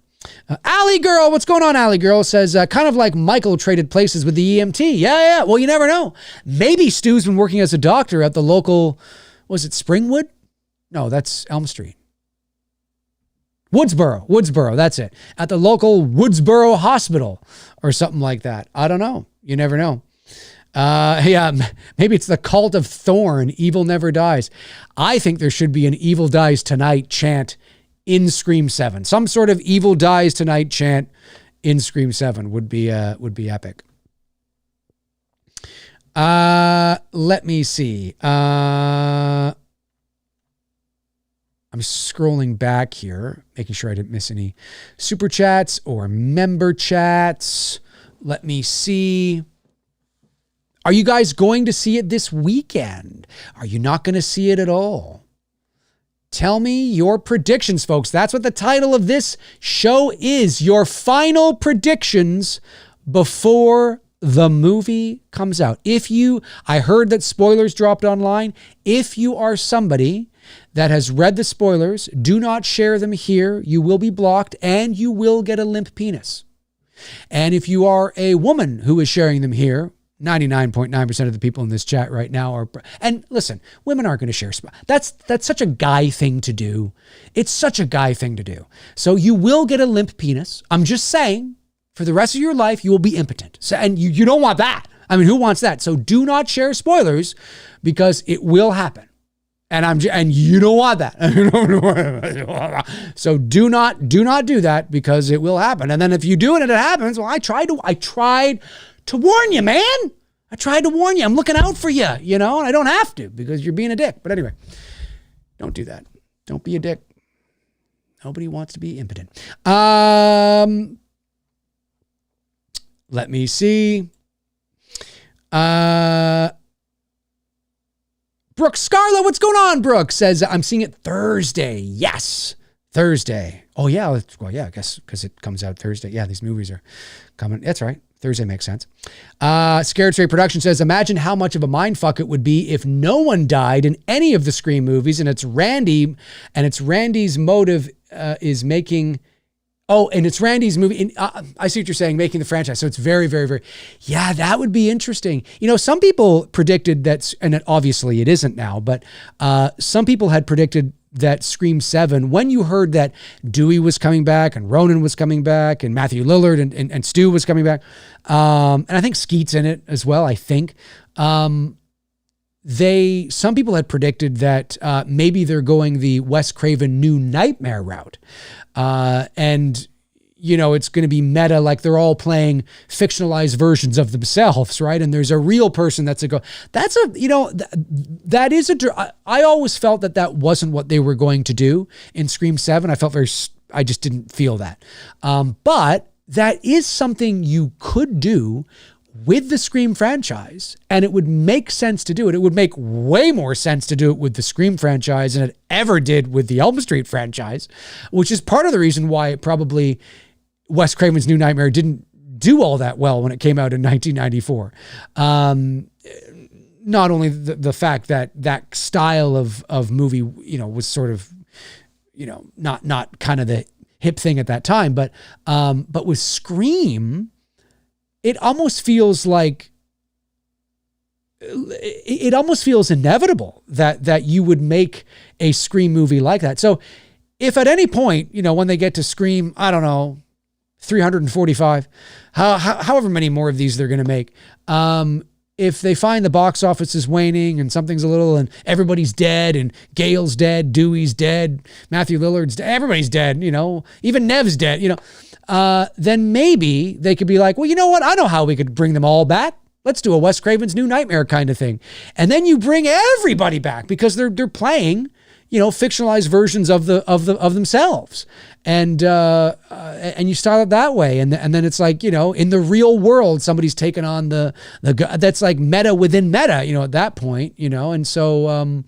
Alley Girl, what's going on, Alley Girl? Says, kind of like Michael traded places with the EMT. Yeah. Well, you never know. Maybe Stu's been working as a doctor at the local, was it Springwood? No, that's Elm Street. Woodsboro, that's it. At the local Woodsboro Hospital or something like that. I don't know. You never know. Maybe it's the Cult of Thorn. Evil never dies. I think there should be an Evil Dies Tonight chant in Scream 7. Some sort of Evil Dies Tonight chant in Scream 7 would be epic. Let me see. I'm scrolling back here, making sure I didn't miss any super chats or member chats. Let me see. Are you guys going to see it this weekend? Are you not going to see it at all? Tell me your predictions, folks. That's what the title of this show is. Your final predictions before the movie comes out. I heard that spoilers dropped online. If you are somebody that has read the spoilers, do not share them here. You will be blocked and you will get a limp penis. And if you are a woman who is sharing them here, 99.9% of the people in this chat right now are, and listen, women aren't going to share. That's such a guy thing to do. It's such a guy thing to do. So you will get a limp penis. I'm just saying, for the rest of your life, you will be impotent. So, and you don't want that. I mean, who wants that? So do not share spoilers because it will happen. And you don't want that. So do not do that because it will happen. And then if you do it and it happens, well, I tried to warn you, man. I tried to warn you. I'm looking out for you, and I don't have to because you're being a dick. But anyway, don't do that. Don't be a dick. Nobody wants to be impotent. Let me see. Brooke Scarlett, what's going on, Brooke? Says, I'm seeing it Thursday. Yes, Thursday. Oh, yeah. Well, yeah, I guess because it comes out Thursday. Yeah, these movies are coming. That's right. Thursday makes sense. Scared Straight Production says, imagine how much of a mindfuck it would be if no one died in any of the Scream movies and it's Randy's motive is making... Oh, and it's Randy's movie. I see what you're saying, making the franchise. So it's very, very, very... Yeah, that would be interesting. Some people predicted that, and obviously it isn't now, but some people had predicted that Scream 7, when you heard that Dewey was coming back and Ronan was coming back and Matthew Lillard and Stu was coming back, and I think Skeet's in it as well, I think. Some people had predicted that maybe they're going the Wes Craven New Nightmare route. And it's going to be meta, like they're all playing fictionalized versions of themselves, right? And there's a real person that is I always felt that wasn't what they were going to do in Scream 7. I just didn't feel that. But that is something you could do with the Scream franchise, and it would make sense to do it. It would make way more sense to do it with the Scream franchise than it ever did with the Elm Street franchise, which is part of the reason why probably Wes Craven's New Nightmare didn't do all that well when it came out in 1994. Not only the fact that style of movie, was sort of, not kind of the hip thing at that time, but with Scream, it almost feels inevitable that you would make a Scream movie like that. So if at any point, when they get to Scream, I don't know, 345, however many more of these they're going to make, if they find the box office is waning and something's a little, and everybody's dead and Gail's dead, Dewey's dead, Matthew Lillard's dead, everybody's dead, even Nev's dead, then maybe they could be like, well, you know what? I know how we could bring them all back. Let's do a Wes Craven's New Nightmare kind of thing. And then you bring everybody back because they're playing, fictionalized versions of themselves. And you start it that way. And then it's like, in the real world, somebody's taken on the that's like meta within meta, at that point, and so,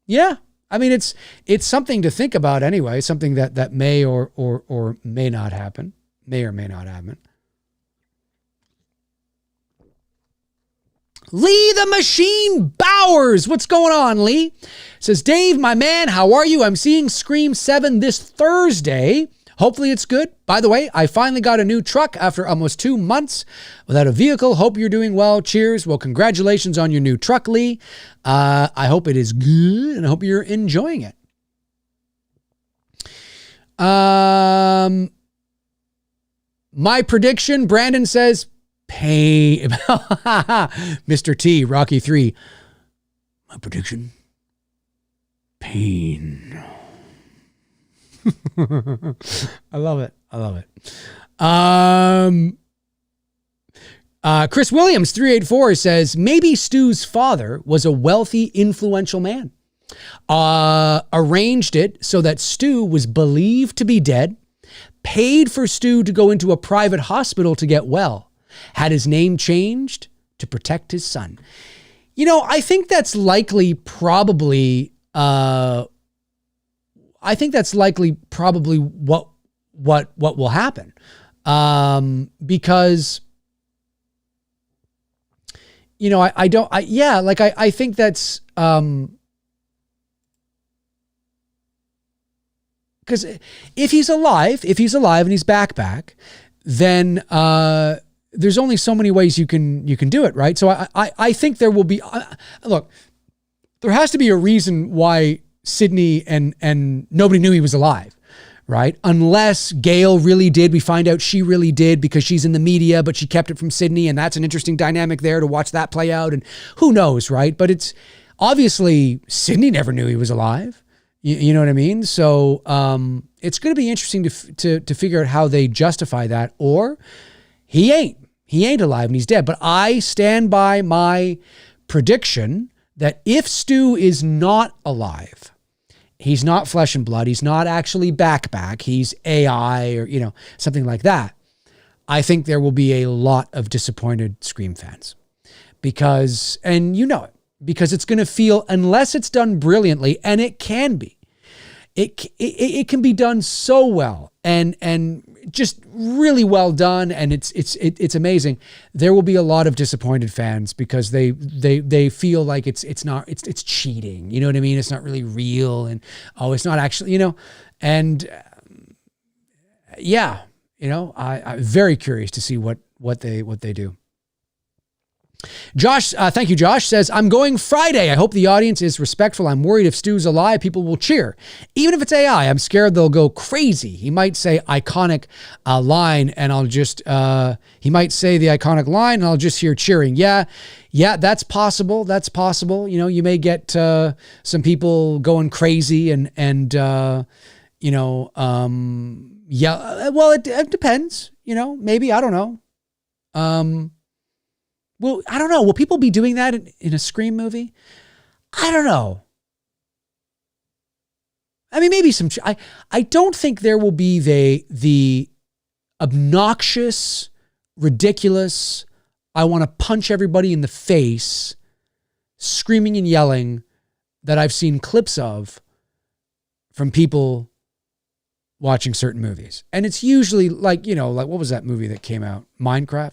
yeah. I mean, it's something to think about anyway, something that may or may not happen, may or may not happen. Lee the Machine Bowers. What's going on, Lee? Says, Dave, my man, how are you? I'm seeing Scream 7 this Thursday. Hopefully it's good. By the way, I finally got a new truck after almost 2 months without a vehicle. Hope you're doing well. Cheers. Well, congratulations on your new truck, Lee. I hope it is good and I hope you're enjoying it. My prediction, Brandon says, pain. Mr. T, Rocky 3. My prediction, pain. I love it. I love it. Chris Williams, 384, says, maybe Stu's father was a wealthy, influential man. Arranged it so that Stu was believed to be dead, paid for Stu to go into a private hospital to get well, had his name changed to protect his son. You know, I think that's likely probably what will happen. Because, you know, I think that's, because if he's alive and he's back, then, there's only so many ways you can do it, right? So I think there will be, look, there has to be a reason why Sydney and nobody knew he was alive, right? Unless Gail really did. We find out she really did because she's in the media, but she kept it from Sydney, and that's an interesting dynamic there to watch that play out, and who knows, right? But it's obviously Sydney never knew he was alive. You know what I mean? So it's going to be interesting to figure out how they justify that, or he ain't alive and he's dead. But I stand by my prediction that if Stu is not alive, he's not flesh and blood, he's not actually back, he's AI or, you know, something like that, I think there will be a lot of disappointed Scream fans because, and you know it, because it's going to feel, unless it's done brilliantly, and it can be, it can be done so well and just really well done, and it's amazing. There will be a lot of disappointed fans because they feel like it's cheating. You know what I mean? It's not really real, and it's not actually, you know, and yeah, you know, I'm very curious to see what they do. Josh, thank you, Josh, says, I'm going Friday. I hope the audience is respectful. I'm worried if Stu's alive, people will cheer. Even if it's AI, I'm scared they'll go crazy. He might say iconic line and I'll just, he might say the iconic line and I'll just hear cheering. Yeah, that's possible. That's possible. You know, you may get some people going crazy and you know, yeah, well, it depends, you know, maybe, I don't know. Well, I don't know. Will people be doing that in a Scream movie? I don't know. I mean, maybe some. I don't think there will be the obnoxious, ridiculous, I want to punch everybody in the face, screaming and yelling that I've seen clips of from people watching certain movies. And it's usually like, you know, like what was that movie that came out? Minecraft?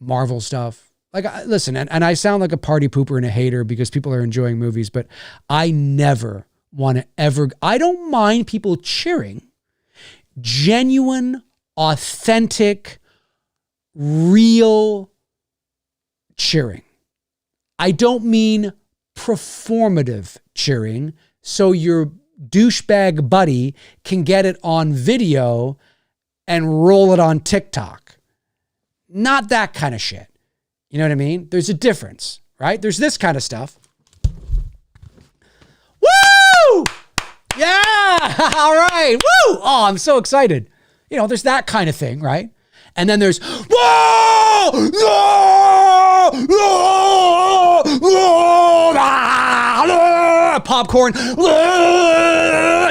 Marvel stuff. Like, listen, and I sound like a party pooper and a hater because people are enjoying movies, but I never want to ever, I don't mind people cheering. Genuine, authentic, real cheering. I don't mean performative cheering so your douchebag buddy can get it on video and roll it on TikTok. Not that kind of shit. You know what I mean? There's a difference, right? There's this kind of stuff. Woo! Yeah! All right. Woo! Oh, I'm so excited. You know, there's that kind of thing, right? And then there's, whoa! Popcorn.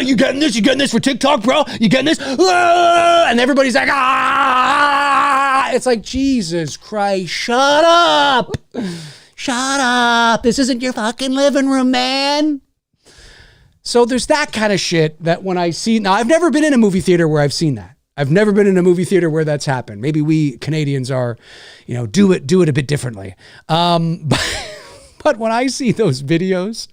You getting this? You getting this for TikTok, bro? You getting this? And everybody's like, ah! It's like, Jesus Christ, shut up. Shut up. This isn't your fucking living room, man. So there's that kind of shit that when I see, now I've never been in a movie theater where I've seen that. I've never been in a movie theater where that's happened. Maybe we Canadians are, you know, do it a bit differently. But when I see those videos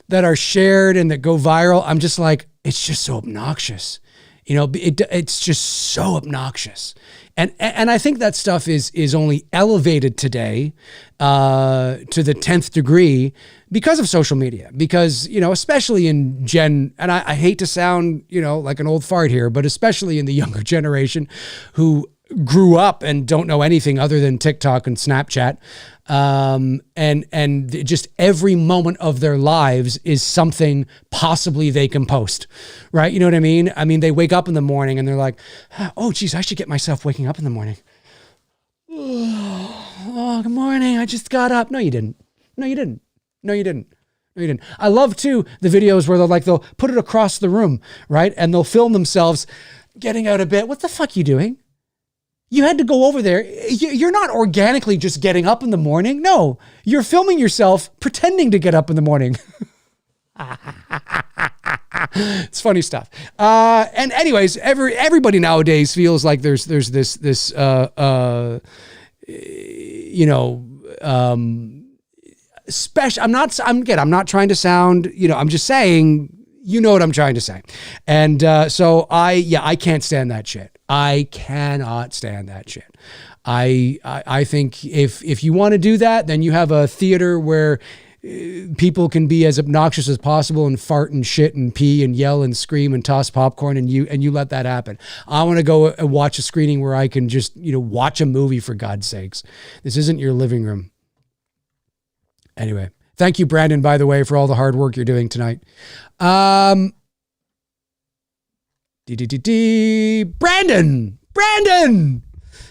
that are shared and that go viral, I'm just like, it's just so obnoxious. You know, it's just so obnoxious. And I think that stuff is only elevated today to the 10th degree because of social media. Because, you know, especially in and I hate to sound, you know, like an old fart here, but especially in the younger generation who grew up and don't know anything other than TikTok and Snapchat. And just every moment of their lives is something possibly they can post, right? You know what I mean? I mean, they wake up in the morning and they're like, oh, geez, I should get myself waking up in the morning. Oh, good morning. I just got up. No, you didn't. No, you didn't. No, you didn't. No, you didn't. I love too the videos where they'll put it across the room, right? And they'll film themselves getting out of bed. What the fuck are you doing? You had to go over there. You're not organically just getting up in the morning. No, you're filming yourself pretending to get up in the morning. It's funny stuff. And anyways, everybody nowadays feels like there's this you know, special. I'm not trying to sound, you know, I'm just saying, you know what I'm trying to say. And so I can't stand that shit. I cannot stand that shit. I think if you want to do that, then you have a theater where people can be as obnoxious as possible and fart and shit and pee and yell and scream and toss popcorn, and you let that happen. I want to go and watch a screening where I can just, you know, watch a movie, for God's sakes. This isn't your living room. Anyway, thank you, Brandon, by the way, for all the hard work you're doing tonight. Brandon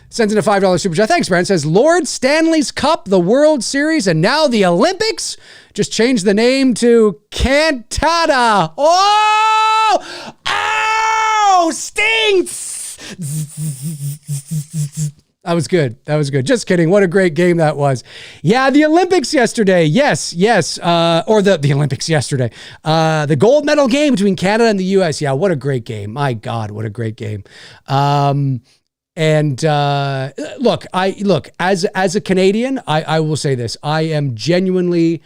sends in a $5 super chat. Thanks, Brandon. Says, Lord Stanley's Cup, the World Series, and now the Olympics just changed the name to Cantata. Oh, stinks. That was good. Just kidding. What a great game that was. Yeah, the Olympics yesterday. Yes. Or the Olympics yesterday. The gold medal game between Canada and the U.S. Yeah, what a great game. My God, what a great game. Look, as a Canadian, I will say this. I am genuinely,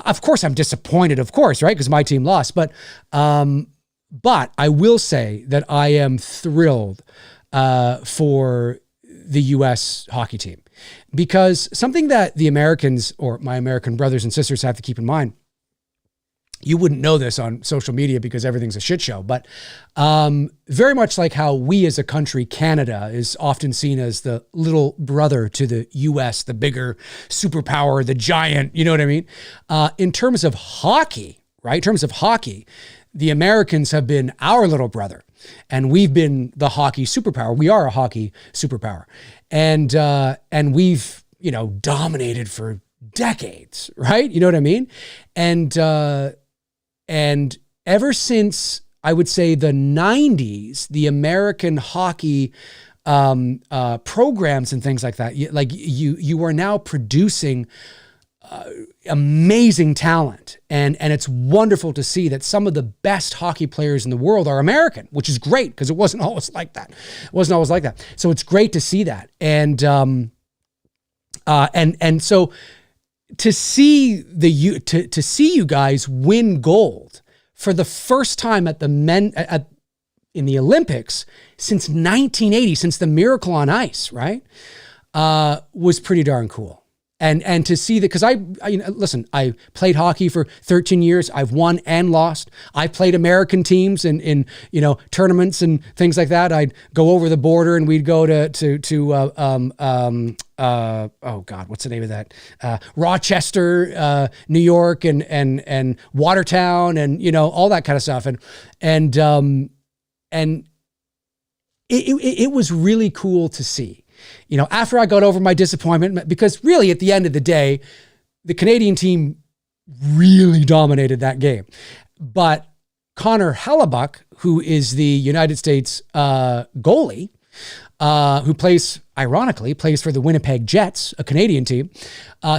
of course, I'm disappointed, of course, right? Because my team lost. But I will say that I am thrilled for the U.S. hockey team, because something that the Americans, or my American brothers and sisters, have to keep in mind, you wouldn't know this on social media because everything's a shit show, but very much like how we as a country, Canada, is often seen as the little brother to the U.S., the bigger superpower, the giant, you know what I mean? In terms of hockey, right? In terms of hockey, the Americans have been our little brother, and we've been the hockey superpower. We are a hockey superpower. And we've, you know, dominated for decades, right? You know what I mean? And ever since, I would say, the 90s, the American hockey programs and things like that, you are now producing amazing talent. And it's wonderful to see that some of the best hockey players in the world are American, which is great because it wasn't always like that. So it's great to see that. And so to see to see you guys win gold for the first time at the in the Olympics since 1980, since the Miracle on Ice, right? Was pretty darn cool. And to see that, because listen, I played hockey for 13 years. I've won and lost. I played American teams in tournaments and things like that. I'd go over the border and we'd go to oh God, what's the name of that? Rochester, New York, and Watertown, and all that kind of stuff. And it was really cool to see. After I got over my disappointment, because really at the end of the day, the Canadian team really dominated that game. But Connor Hellebuck, who is the United States goalie, who ironically plays for the Winnipeg Jets, a Canadian team,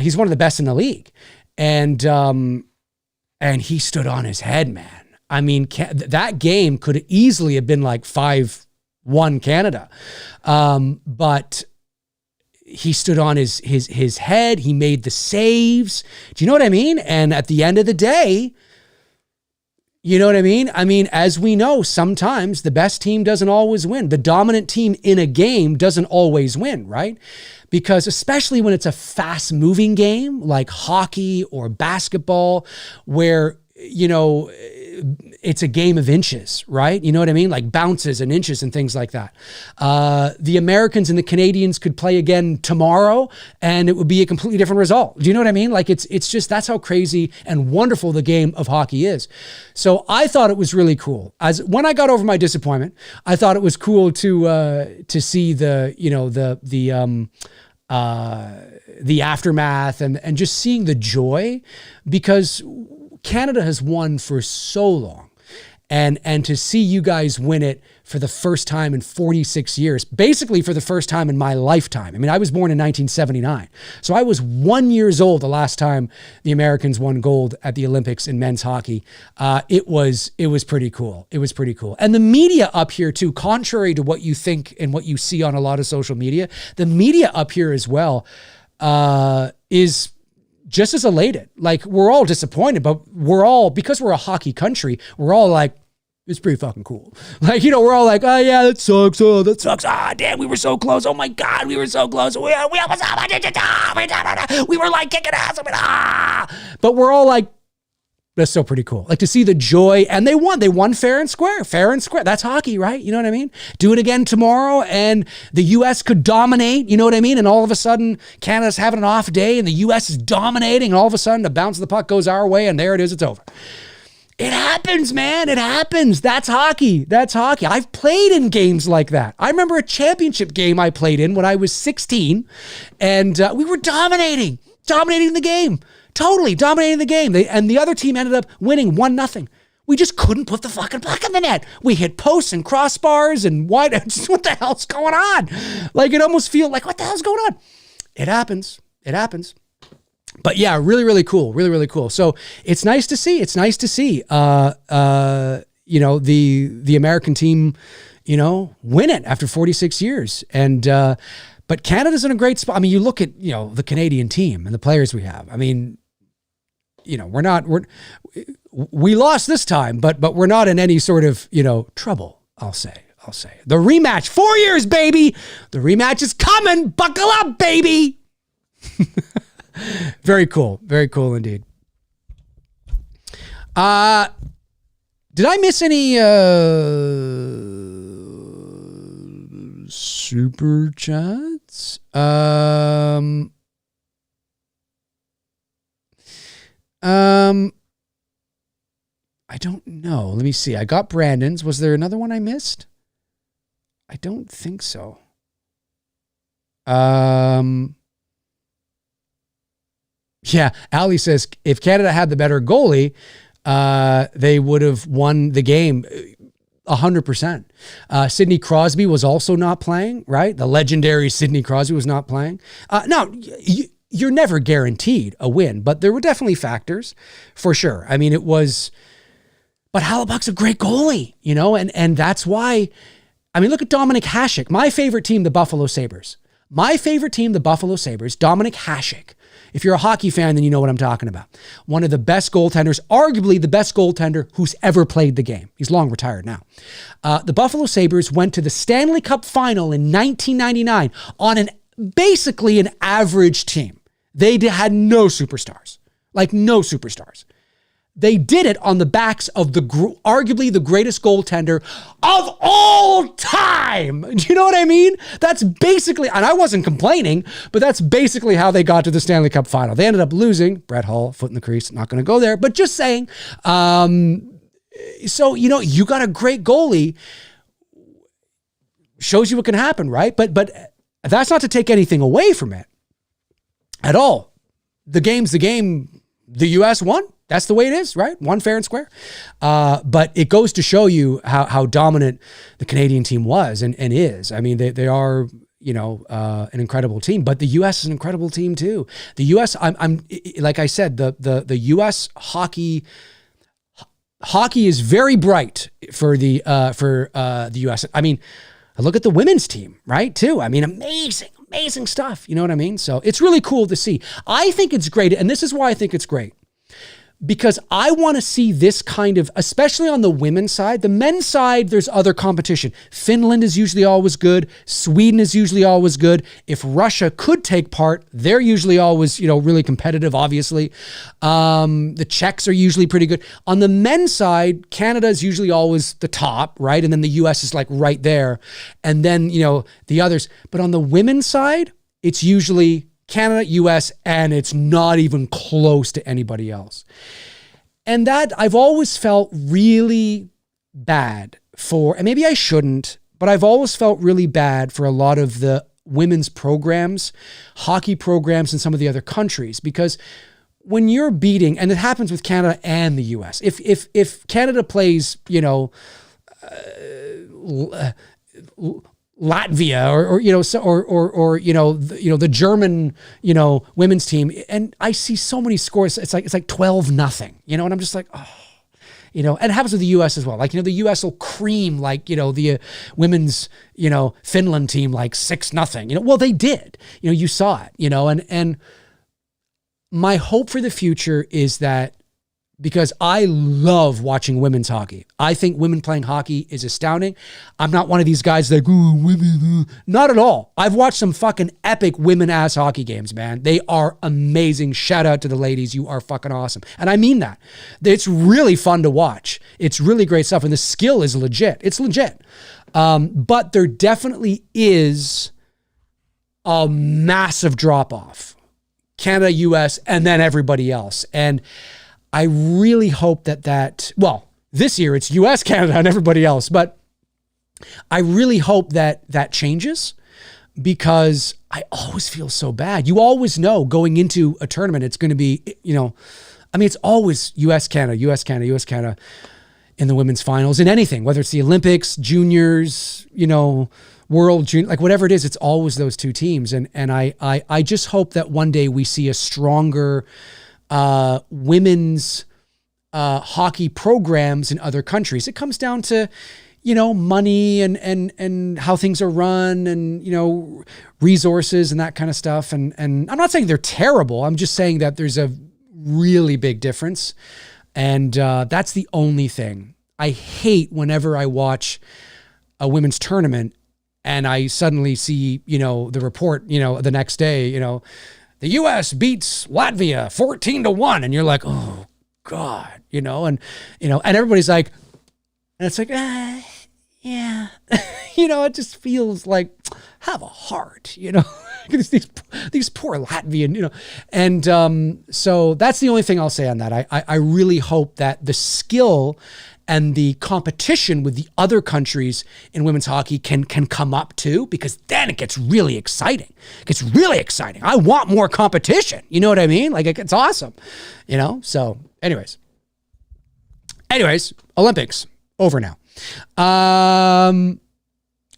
he's one of the best in the league. And he stood on his head, man. I mean, that game could easily have been like 5-1 Canada. But he stood on his head. He made the saves. Do you know what I mean? And at the end of the day, You know what I mean? I mean, as we know, sometimes the best team doesn't always win. The dominant team in a game doesn't always win, right? Because especially when it's a fast moving game like hockey or basketball, where, you know, it's a game of inches, right? You know what I mean? Like bounces and inches and things like that. The Americans and the Canadians could play again tomorrow and it would be a completely different result. Do you know what I mean? Like it's just, that's how crazy and wonderful the game of hockey is. So I thought it was really cool. As when I got over my disappointment, I thought it was cool to see the, you know, the aftermath and just seeing the joy, because Canada has won for so long. And to see you guys win it for the first time in 46 years, basically for the first time in my lifetime. I mean, I was born in 1979. So I was 1 year old the last time the Americans won gold at the Olympics in men's hockey. It was pretty cool. It was pretty cool. And the media up here too, contrary to what you think and what you see on a lot of social media, the media up here as well is just as elated. Like, we're all disappointed, but we're all, because we're a hockey country, we're all like, it's pretty fucking cool. Like, you know, we're all like, oh yeah, that sucks. Oh, that sucks. Ah, damn, we were so close. Oh my God, we were so close. We almost, we were like kicking ass. But we're all like, that's so pretty cool. Like to see the joy, and they won fair and square. That's hockey, right? You know what I mean? Do it again tomorrow and the US could dominate, you know what I mean? And all of a sudden Canada's having an off day and the US is dominating, and all of a sudden the bounce of the puck goes our way and there it is, it's over. It happens, man. It happens. That's hockey. I've played in games like that. I remember a championship game I played in when I was 16, and we were dominating the game. Totally dominating the game. And the other team ended up winning 1-0. We just couldn't put the fucking puck in the net. We hit posts and crossbars and wide. Just what the hell's going on? Like, it almost feels like, what the hell's going on? It happens. But yeah, really, really cool. Really, really cool. So it's nice to see. You know, the American team, you know, win it after 46 years. And, but Canada's in a great spot. I mean, you look at, you know, the Canadian team and the players we have. I mean, you know, we lost this time, but we're not in any sort of, you know, trouble. I'll say the rematch, 4 years, baby. The rematch is coming. Buckle up, baby. Very cool indeed. Did I miss any super chats? I don't know. Let me see. I got Brandon's. Was there another one I missed? I don't think so. Yeah, Ali says if Canada had the better goalie, they would have won the game 100%. Sidney Crosby was also not playing, right? The legendary Sidney Crosby was not playing. No, you're never guaranteed a win, but there were definitely factors for sure. I mean, but Hellebuyck's a great goalie, you know, and that's why, I mean, look at Dominic Hasek, my favorite team, the Buffalo Sabres. Dominic Hasek. If you're a hockey fan, then you know what I'm talking about. One of the best goaltenders, arguably the best goaltender who's ever played the game. He's long retired now. The Buffalo Sabres went to the Stanley Cup final in 1999 on basically an average team. They had no superstars, like no superstars. They did it on the backs of arguably the greatest goaltender of all time. Do you know what I mean? That's basically, and I wasn't complaining, but that's basically how they got to the Stanley Cup final. They ended up losing. Brett Hull, foot in the crease, not going to go there, but just saying. So, you know, you got a great goalie, shows you what can happen, right? But that's not to take anything away from it at all. The game's the game. The U.S. won. That's the way it is, right? Won fair and square. But it goes to show you how dominant the Canadian team was and is. I mean, they are, you know, an incredible team, but the U.S. is an incredible team too. The U.S. I'm like I said, the U.S. hockey is very bright for the U.S. I mean, I look at the women's team, right? Too. I mean, amazing stuff. You know what I mean? So it's really cool to see. I think it's great. And this is why I think it's great. because I want to see this kind of, especially on the women's side. The men's side, there's other competition. Finland is usually always good. Sweden is usually always good. If Russia could take part, they're usually always, really competitive, obviously. The Czechs are usually pretty good. On the men's side, Canada is usually always the top, right? And then the US is like right there. And then, the others. But on the women's side, it's usually Canada, US, and it's not even close to anybody else. And that I've always felt really bad for, and maybe I shouldn't, but I've always felt really bad for a lot of the women's programs, hockey programs in some of the other countries, because when you're beating, and it happens with Canada and the US, if Canada plays, Latvia or the German women's team, and I see so many scores, it's like 12-0, and I'm just like, oh, and it happens with the US as well. Like, the US will cream the women's Finland team like 6-0. Well, they did. You saw it. And my hope for the future is that, because I love watching women's hockey. I think women playing hockey is astounding. I'm not one of these guys that, ooh, women. Not at all. I've watched some fucking epic women-ass hockey games, man. They are amazing. Shout out to the ladies. You are fucking awesome. And I mean that. It's really fun to watch. It's really great stuff. And the skill is legit. It's legit. But there definitely is a massive drop-off. Canada, US, and then everybody else. And I really hope that, this year it's US, Canada, and everybody else, but I really hope that changes, because I always feel so bad. You always know going into a tournament, it's going to be, it's always US, Canada, US, Canada, US, Canada in the women's finals, in anything, whether it's the Olympics, juniors, World Junior, like whatever it is, it's always those two teams. And I just hope that one day we see a stronger women's hockey programs in other countries. It comes down to, money and how things are run and, resources and that kind of stuff. And I'm not saying they're terrible. I'm just saying that there's a really big difference. And that's the only thing. I hate whenever I watch a women's tournament and I suddenly see, the report, the next day, the U.S. beats Latvia 14-1. And you're like, oh God, and everybody's like, and it's like, yeah, it just feels like, have a heart, these poor Latvian, and so that's the only thing I'll say on that. I really hope that the skill and the competition with the other countries in women's hockey can come up too, because then it gets really exciting. It gets really exciting. I want more competition. You know what I mean? Like, it's awesome, So anyways, Olympics over now.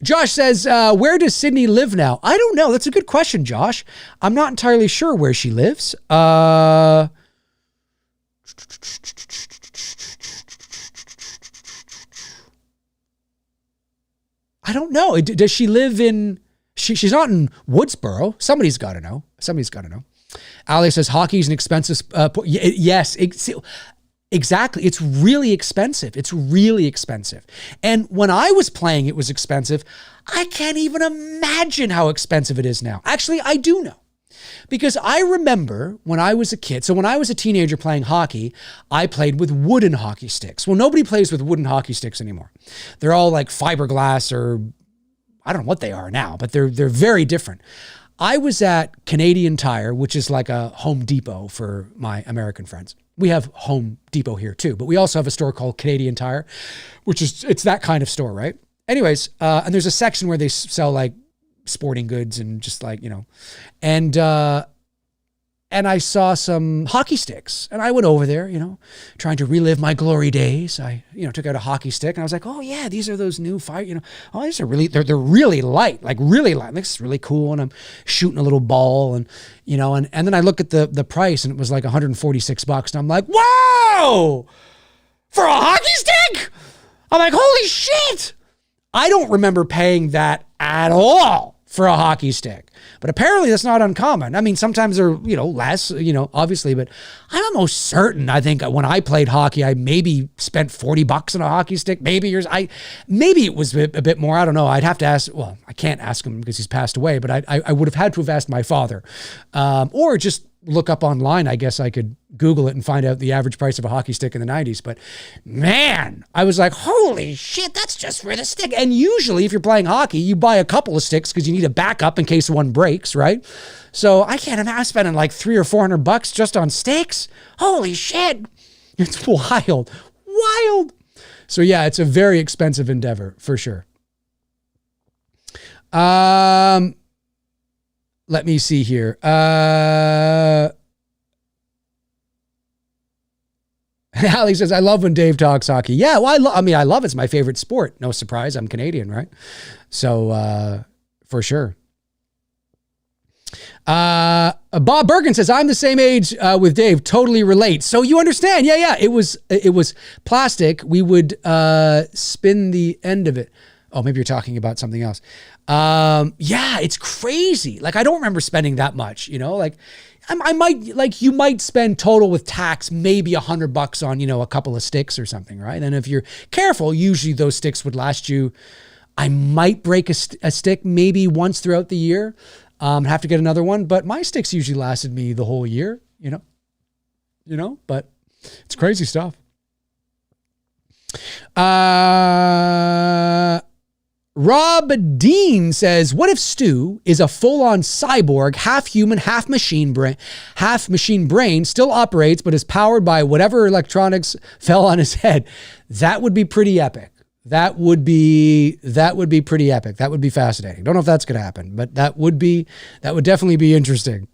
Josh says, where does Sydney live now? I don't know. That's a good question, Josh. I'm not entirely sure where she lives. I don't know. Does she live in, she's not in Woodsboro. Somebody's got to know. Ali says, hockey is an expensive, yes, exactly. It's really expensive. And when I was playing, it was expensive. I can't even imagine how expensive it is now. Actually, I do know. Because I remember when I was a kid, so when I was a teenager playing hockey, I played with wooden hockey sticks. Well, nobody plays with wooden hockey sticks anymore. They're all like fiberglass, or I don't know what they are now, but they're very different. I was at Canadian Tire, which is like a Home Depot for my American friends. We have Home Depot here too, but we also have a store called Canadian Tire, it's that kind of store, right? Anyways, and there's a section where they sell like sporting goods and just like, and I saw some hockey sticks, and I went over there, trying to relive my glory days. I, took out a hockey stick, and I was like, oh yeah, these are those new fire, oh, these are really, they're really light, like really light. This is really cool. And I'm shooting a little ball, and, and then I look at the price, and it was like $146. And I'm like, whoa, for a hockey stick? I'm like, holy shit. I don't remember paying that at all for a hockey stick. But apparently that's not uncommon. I mean, sometimes they're, less, obviously, but I'm almost certain, I think when I played hockey, I maybe spent $40 on a hockey stick. Maybe it was a bit more. I don't know. I'd have to ask. Well, I can't ask him because he's passed away, but I would have had to have asked my father, or just look up online. I guess I could Google it and find out the average price of a hockey stick in the 90s. But man, I was like, holy shit, that's just for the stick. And usually if you're playing hockey, you buy a couple of sticks because you need a backup in case one breaks, right? So I can't imagine spending like $300 or $400 just on sticks. Holy shit. It's wild. So yeah, it's a very expensive endeavor for sure. Let me see here. Allie says, I love when Dave talks hockey. Yeah, well, I love it. It's my favorite sport. No surprise. I'm Canadian, right? So, for sure. Bob Bergen says, I'm the same age with Dave. Totally relate. So you understand. Yeah. It was plastic. We would spin the end of it. Oh, maybe you're talking about something else. Yeah, it's crazy. Like, I don't remember spending that much, like I might, like you might spend total with tax, maybe $100 on, a couple of sticks or something. Right. And if you're careful, usually those sticks would last you. I might break a stick maybe once throughout the year. Have to get another one, but my sticks usually lasted me the whole year, but it's crazy stuff. Rob Dean says, what if Stu is a full-on cyborg, half human, half machine brain, still operates, but is powered by whatever electronics fell on his head? That would be pretty epic. That would be pretty epic. That would be fascinating. Don't know if that's going to happen, but that would definitely be interesting.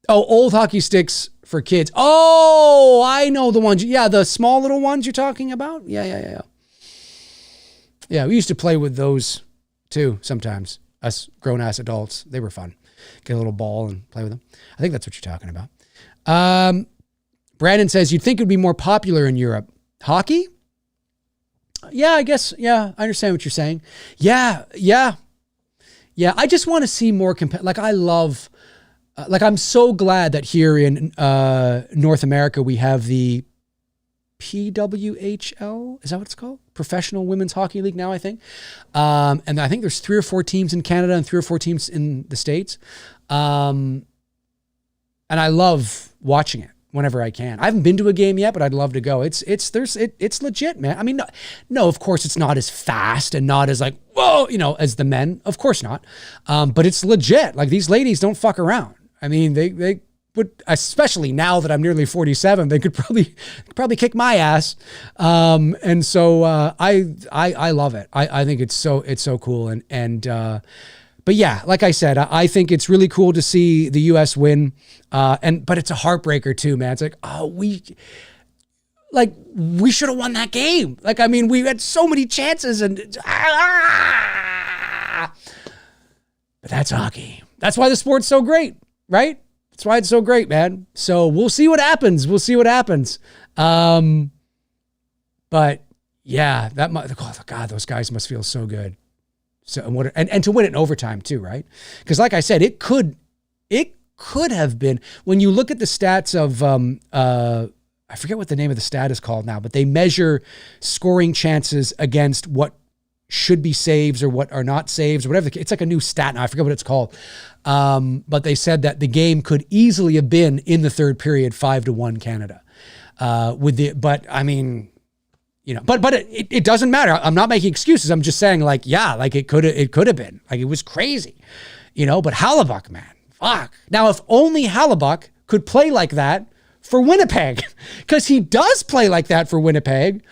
Old hockey sticks for kids. Oh, I know the ones. Yeah, the small little ones you're talking about. Yeah. Yeah, we used to play with those too sometimes. Us grown-ass adults. They were fun. Get a little ball and play with them. I think that's what you're talking about. Brandon says, you'd think it would be more popular in Europe. Hockey? Yeah, I guess. Yeah, I understand what you're saying. Yeah. I just want to see more. I love... I'm so glad that here in North America, we have the PWHL. Is that what it's called? Professional Women's Hockey League now, I think. And I think there's 3 or 4 teams in Canada and 3 or 4 teams in the States. And I love watching it whenever I can. I haven't been to a game yet, but I'd love to go. It's legit, man. I mean, no, of course it's not as fast and not as like, whoa, as the men. Of course not. But it's legit. Like, these ladies don't fuck around. I mean, they would, especially now that I'm nearly 47, they could probably kick my ass. And so I love it. I think it's so cool. But yeah, like I said, I think it's really cool to see the U.S. win. But it's a heartbreaker too, man. It's like, we should have won that game. Like, I mean, we had so many chances but that's hockey. That's why the sport's so great. Right? That's why it's so great, man. So we'll see what happens. But yeah, God, those guys must feel so good. So and to win it in overtime too, right? Because like I said, it could have been, when you look at the stats of I forget what the name of the stat is called now, but they measure scoring chances against what should be saves or what are not saves or whatever. It's like a new stat now. I forget what it's called. But they said that the game could easily have been in the third period 5-1 Canada. But I mean, but it doesn't matter. I'm not making excuses. I'm just saying, it could have been. Like, it was crazy, but Hellebuyck, man, fuck. Now, if only Hellebuyck could play like that for Winnipeg, because he does play like that for Winnipeg,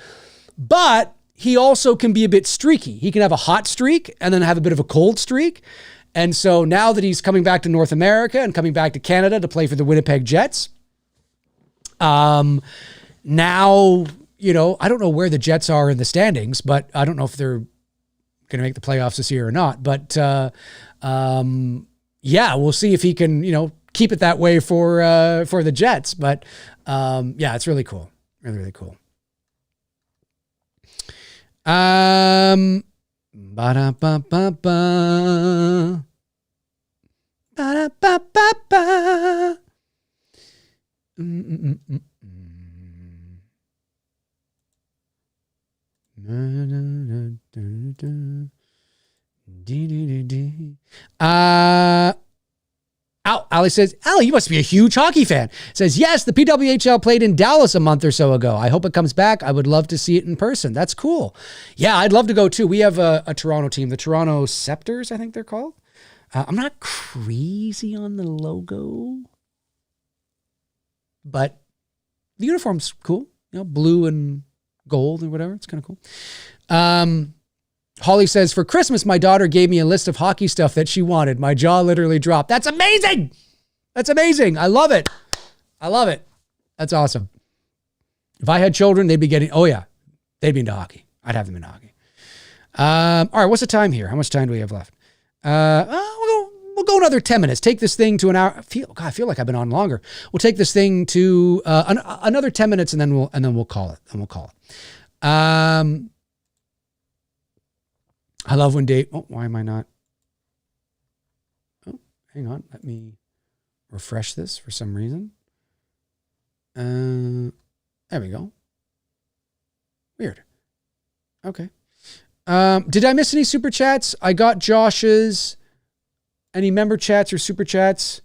but he also can be a bit streaky. He can have a hot streak and then have a bit of a cold streak. And so now that he's coming back to North America and coming back to Canada to play for the Winnipeg Jets, now, I don't know where the Jets are in the standings, but I don't know if they're going to make the playoffs this year or not. But yeah, we'll see if he can, keep it that way for the Jets. But yeah, it's really cool. Really, really cool. Ba-da-ba-ba-ba. Ba-da-ba-ba-ba. Mm-mm-mm-mm. Ali says, Ali, you must be a huge hockey fan. Says, yes, the PWHL played in Dallas a month or so ago. I hope it comes back. I would love to see it in person. That's cool. Yeah, I'd love to go too. We have a Toronto team, the Toronto Scepters, I think they're called. I'm not crazy on the logo, but the uniform's cool. You know, blue and gold and whatever. It's kind of cool. Holly says, for Christmas, my daughter gave me a list of hockey stuff that she wanted. My jaw literally dropped. That's amazing. That's amazing. I love it. I love it. That's awesome. If I had children, they'd be getting, oh yeah, they'd be into hockey. I'd have them into hockey. All right, what's the time here? How much time do we have left? We'll go another 10 minutes. Take this thing to an hour. I feel like I've been on longer. We'll take this thing to another 10 minutes, and then we'll call it. I love when Dave. Oh, why am I not? Oh, hang on. Let me refresh this for some reason. There we go. Weird. Okay. Did I miss any super chats? I got Josh's. Any member chats or super chats?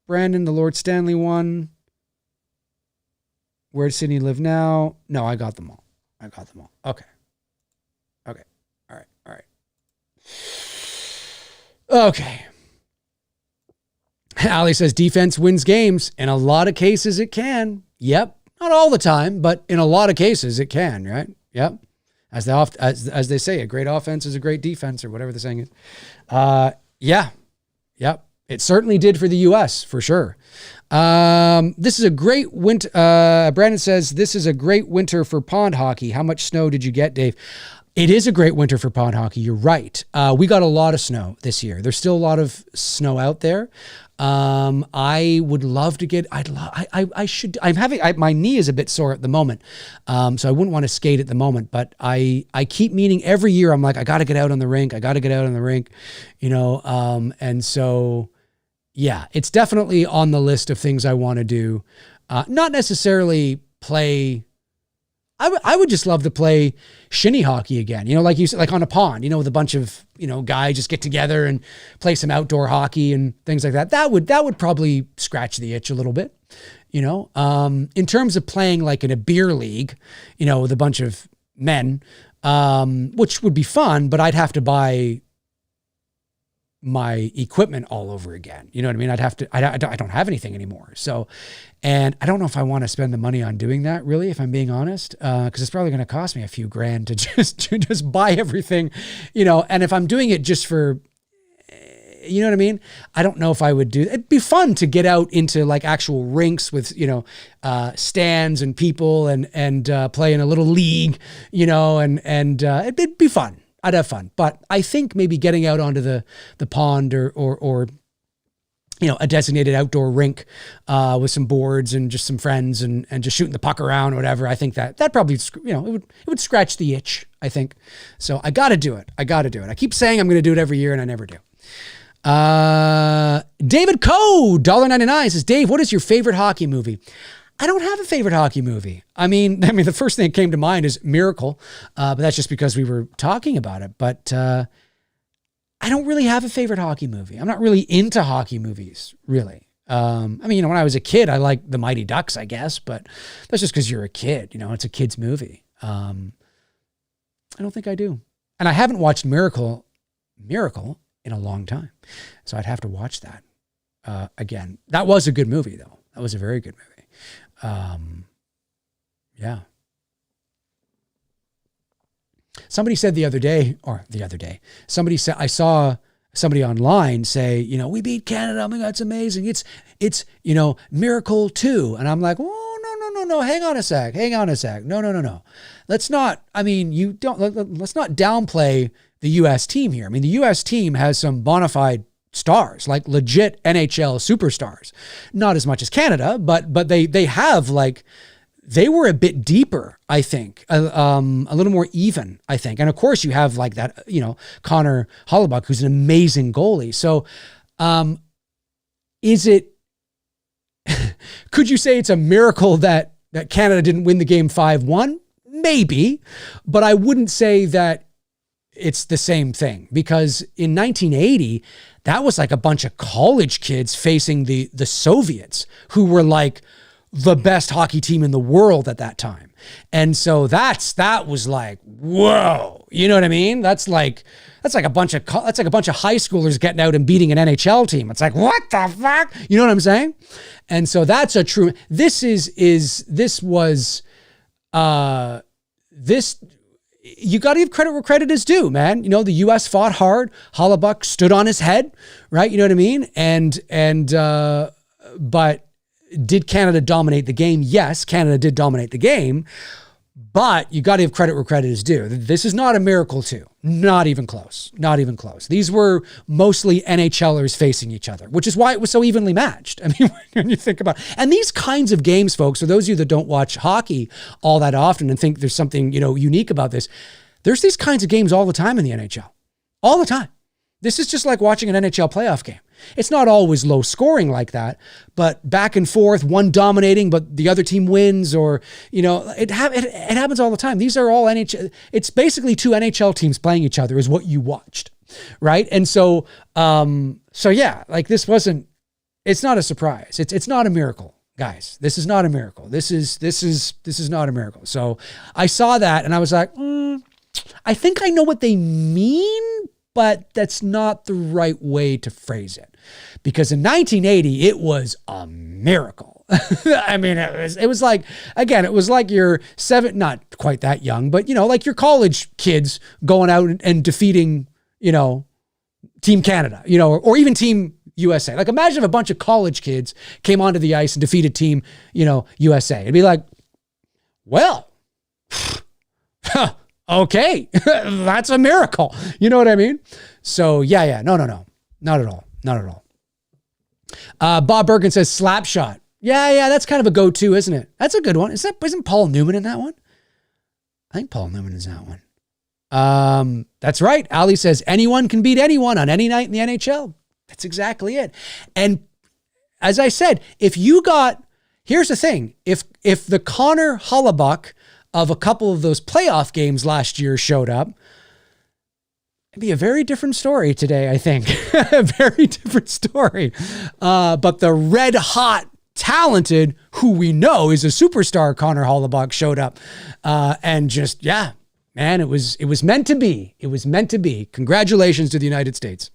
Brandon, the Lord Stanley one. Where does Sydney live now? No, I got them all. Okay. All right. Okay. Ali says defense wins games. In a lot of cases it can. Yep. Not all the time, but in a lot of cases it can, right? Yep. As they say, a great offense is a great defense, or whatever the saying is. Yeah. Yep. It certainly did for the U.S., for sure. This is a great winter. Brandon says, this is a great winter for pond hockey. How much snow did you get, Dave? It is a great winter for pond hockey. You're right. We got a lot of snow this year. There's still a lot of snow out there. I would love to get, my knee is a bit sore at the moment. So I wouldn't want to skate at the moment, but I keep meaning every year. I'm like, I got to get out on the rink. And so, yeah, it's definitely on the list of things I want to do. Not necessarily play. I would just love to play shinny hockey again, like you said, like on a pond, with a bunch of, guys just get together and play some outdoor hockey and things like that. That would probably scratch the itch a little bit, in terms of playing like in a beer league, with a bunch of men, which would be fun, but I'd have to buy my equipment all over again. You know what I mean? I don't have anything anymore. So, and I don't know if I want to spend the money on doing that really, if I'm being honest, cause it's probably going to cost me a few grand to just buy everything, and if I'm doing it just for, you know what I mean? I don't know if I would do, it'd be fun to get out into like actual rinks with, stands and people and play in a little league, and it'd be fun. I'd have fun, but I think maybe getting out onto the pond or a designated outdoor rink with some boards and just some friends and just shooting the puck around or whatever. I think that probably, it would scratch the itch, I think. So I got to do it. I keep saying I'm going to do it every year and I never do. David Coe, $1.99 says, Dave, what is your favorite hockey movie? I don't have a favorite hockey movie. I mean, the first thing that came to mind is Miracle, but that's just because we were talking about it. But I don't really have a favorite hockey movie. I'm not really into hockey movies, really. when I was a kid, I liked The Mighty Ducks, I guess, but that's just because you're a kid. It's a kid's movie. I don't think I do. And I haven't watched Miracle in a long time. So I'd have to watch that again. That was a good movie, though. That was a very good movie. Yeah. Somebody said somebody said, I saw somebody online say, we beat Canada. Oh my God, it's amazing. It's Miracle 2. And I'm like, oh, no. Hang on a sec. No. Let's not downplay the U.S. team here. The U.S. team has some bona fide stars, like legit NHL superstars. Not as much as Canada, but they have like they were a bit deeper, I think, a little more even, I think. And of course you have like that, Connor Hollaback, who's an amazing goalie. So could you say it's a miracle that Canada didn't win the game 5-1? Maybe, but I wouldn't say that it's the same thing, because in 1980, that was like a bunch of college kids facing the Soviets, who were like the best hockey team in the world at that time. And so that was like, whoa, you know what I mean? That's like a bunch of high schoolers getting out and beating an NHL team. It's like, what the fuck? You know what I'm saying? And so that's a true, you got to give credit where credit is due, man. The U.S. fought hard. Hollaback stood on his head, right? You know what I mean? But did Canada dominate the game? Yes, Canada did dominate the game, but you got to give credit where credit is due. This is not a miracle too. Not even close. Not even close. These were mostly NHLers facing each other, which is why it was so evenly matched. I mean, when you think about it. And these kinds of games, folks, for those of you that don't watch hockey all that often and think there's something, unique about this, there's these kinds of games all the time in the NHL. All the time. This is just like watching an NHL playoff game. It's not always low scoring like that, but back and forth, one dominating, but the other team wins, or, it happens all the time. These are all NHL. It's basically two NHL teams playing each other is what you watched. Right. And so yeah, like it's not a surprise. It's not a miracle, guys. This is not a miracle. This is not a miracle. So I saw that and I was like, I think I know what they mean, but that's not the right way to phrase it, because in 1980, it was a miracle. I mean, it was like, again, it was like your not quite that young, but like your college kids going out and defeating, Team Canada, or even Team USA. Like imagine if a bunch of college kids came onto the ice and defeated Team, USA. It'd be like, well, okay, that's a miracle. You know what I mean? So yeah, no, not at all. Bob Bergen says slap shot. Yeah, that's kind of a go-to, isn't it? That's a good one. Isn't Paul Newman in that one? I think Paul Newman is that one. That's right. Ali says anyone can beat anyone on any night in the NHL. That's exactly it. And as I said, here's the thing, if the Connor Hollaback of a couple of those playoff games last year showed up, it'd be a very different story today, I think. A very different story. But the red hot, talented, who we know is a superstar, Connor Hollaback, showed up. And just, yeah, man, it was meant to be. It was meant to be. Congratulations to the United States.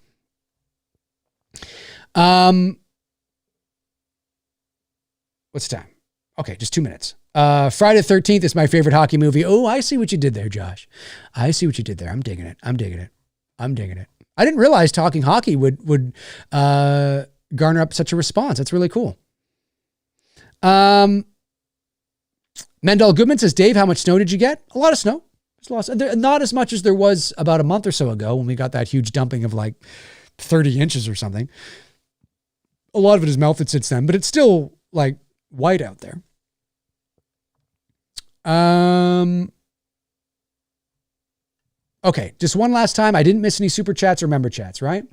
What's the time? Okay, just 2 minutes. Friday the 13th is my favorite hockey movie. Oh, I see what you did there, Josh. I see what you did there. I'm digging it. I didn't realize talking hockey would garner up such a response. That's really cool. Mendel Goodman says, Dave, how much snow did you get? A lot of snow. Not as much as there was about a month or so ago when we got that huge dumping of like 30 inches or something. A lot of it has melted since then, but it's still like white out there. Okay, just one last time. I didn't miss any super chats or member chats, right?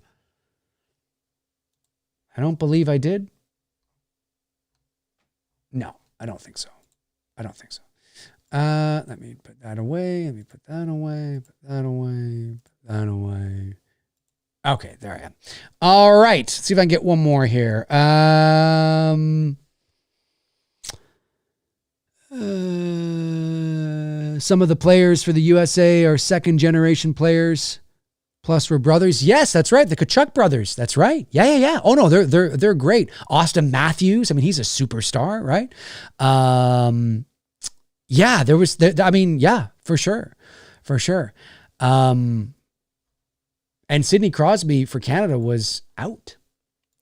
I don't believe I did. No, I don't think so. Let me put that away. Okay, there I am. All right, let's see if I can get one more here. Some of the players for the USA are second generation players, plus we're brothers. Yes, that's right. The Tkachuk brothers. That's right. Yeah. Oh no, they're great. Austin Matthews. I mean, he's a superstar, right? Yeah, yeah, for sure. And Sidney Crosby for Canada was out.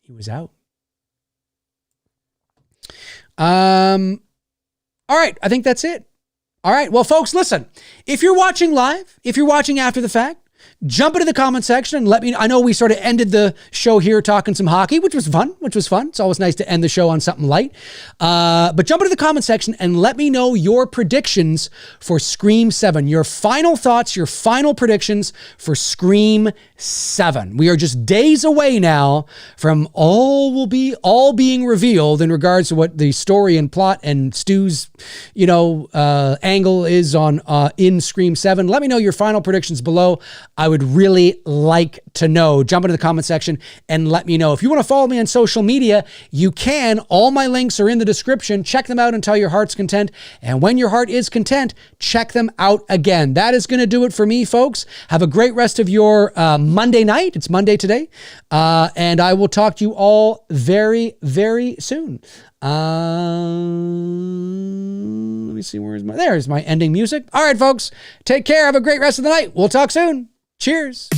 He was out. All right, I think that's it. All right, well, folks, listen. If you're watching live, if you're watching after the fact, Jump into the comment section and let me know. I know we sort of ended the show here talking some hockey, which was fun. It's always nice to end the show on something light. But jump into the comment section and let me know your predictions for Scream 7. Your final thoughts, your final predictions for Scream 7. We are just days away now from all being revealed in regards to what the story and plot and Stu's, angle is on in Scream 7. Let me know your final predictions below. I would really like to know. Jump into the comment section and let me know. If you want to follow me on social media, you can. All my links are in the description. Check them out until your heart's content. And when your heart is content, check them out again. That is going to do it for me, folks. Have a great rest of your Monday night. It's Monday today. And I will talk to you all very, very soon. Let me see, there's my ending music. All right, folks, take care. Have a great rest of the night. We'll talk soon. Cheers.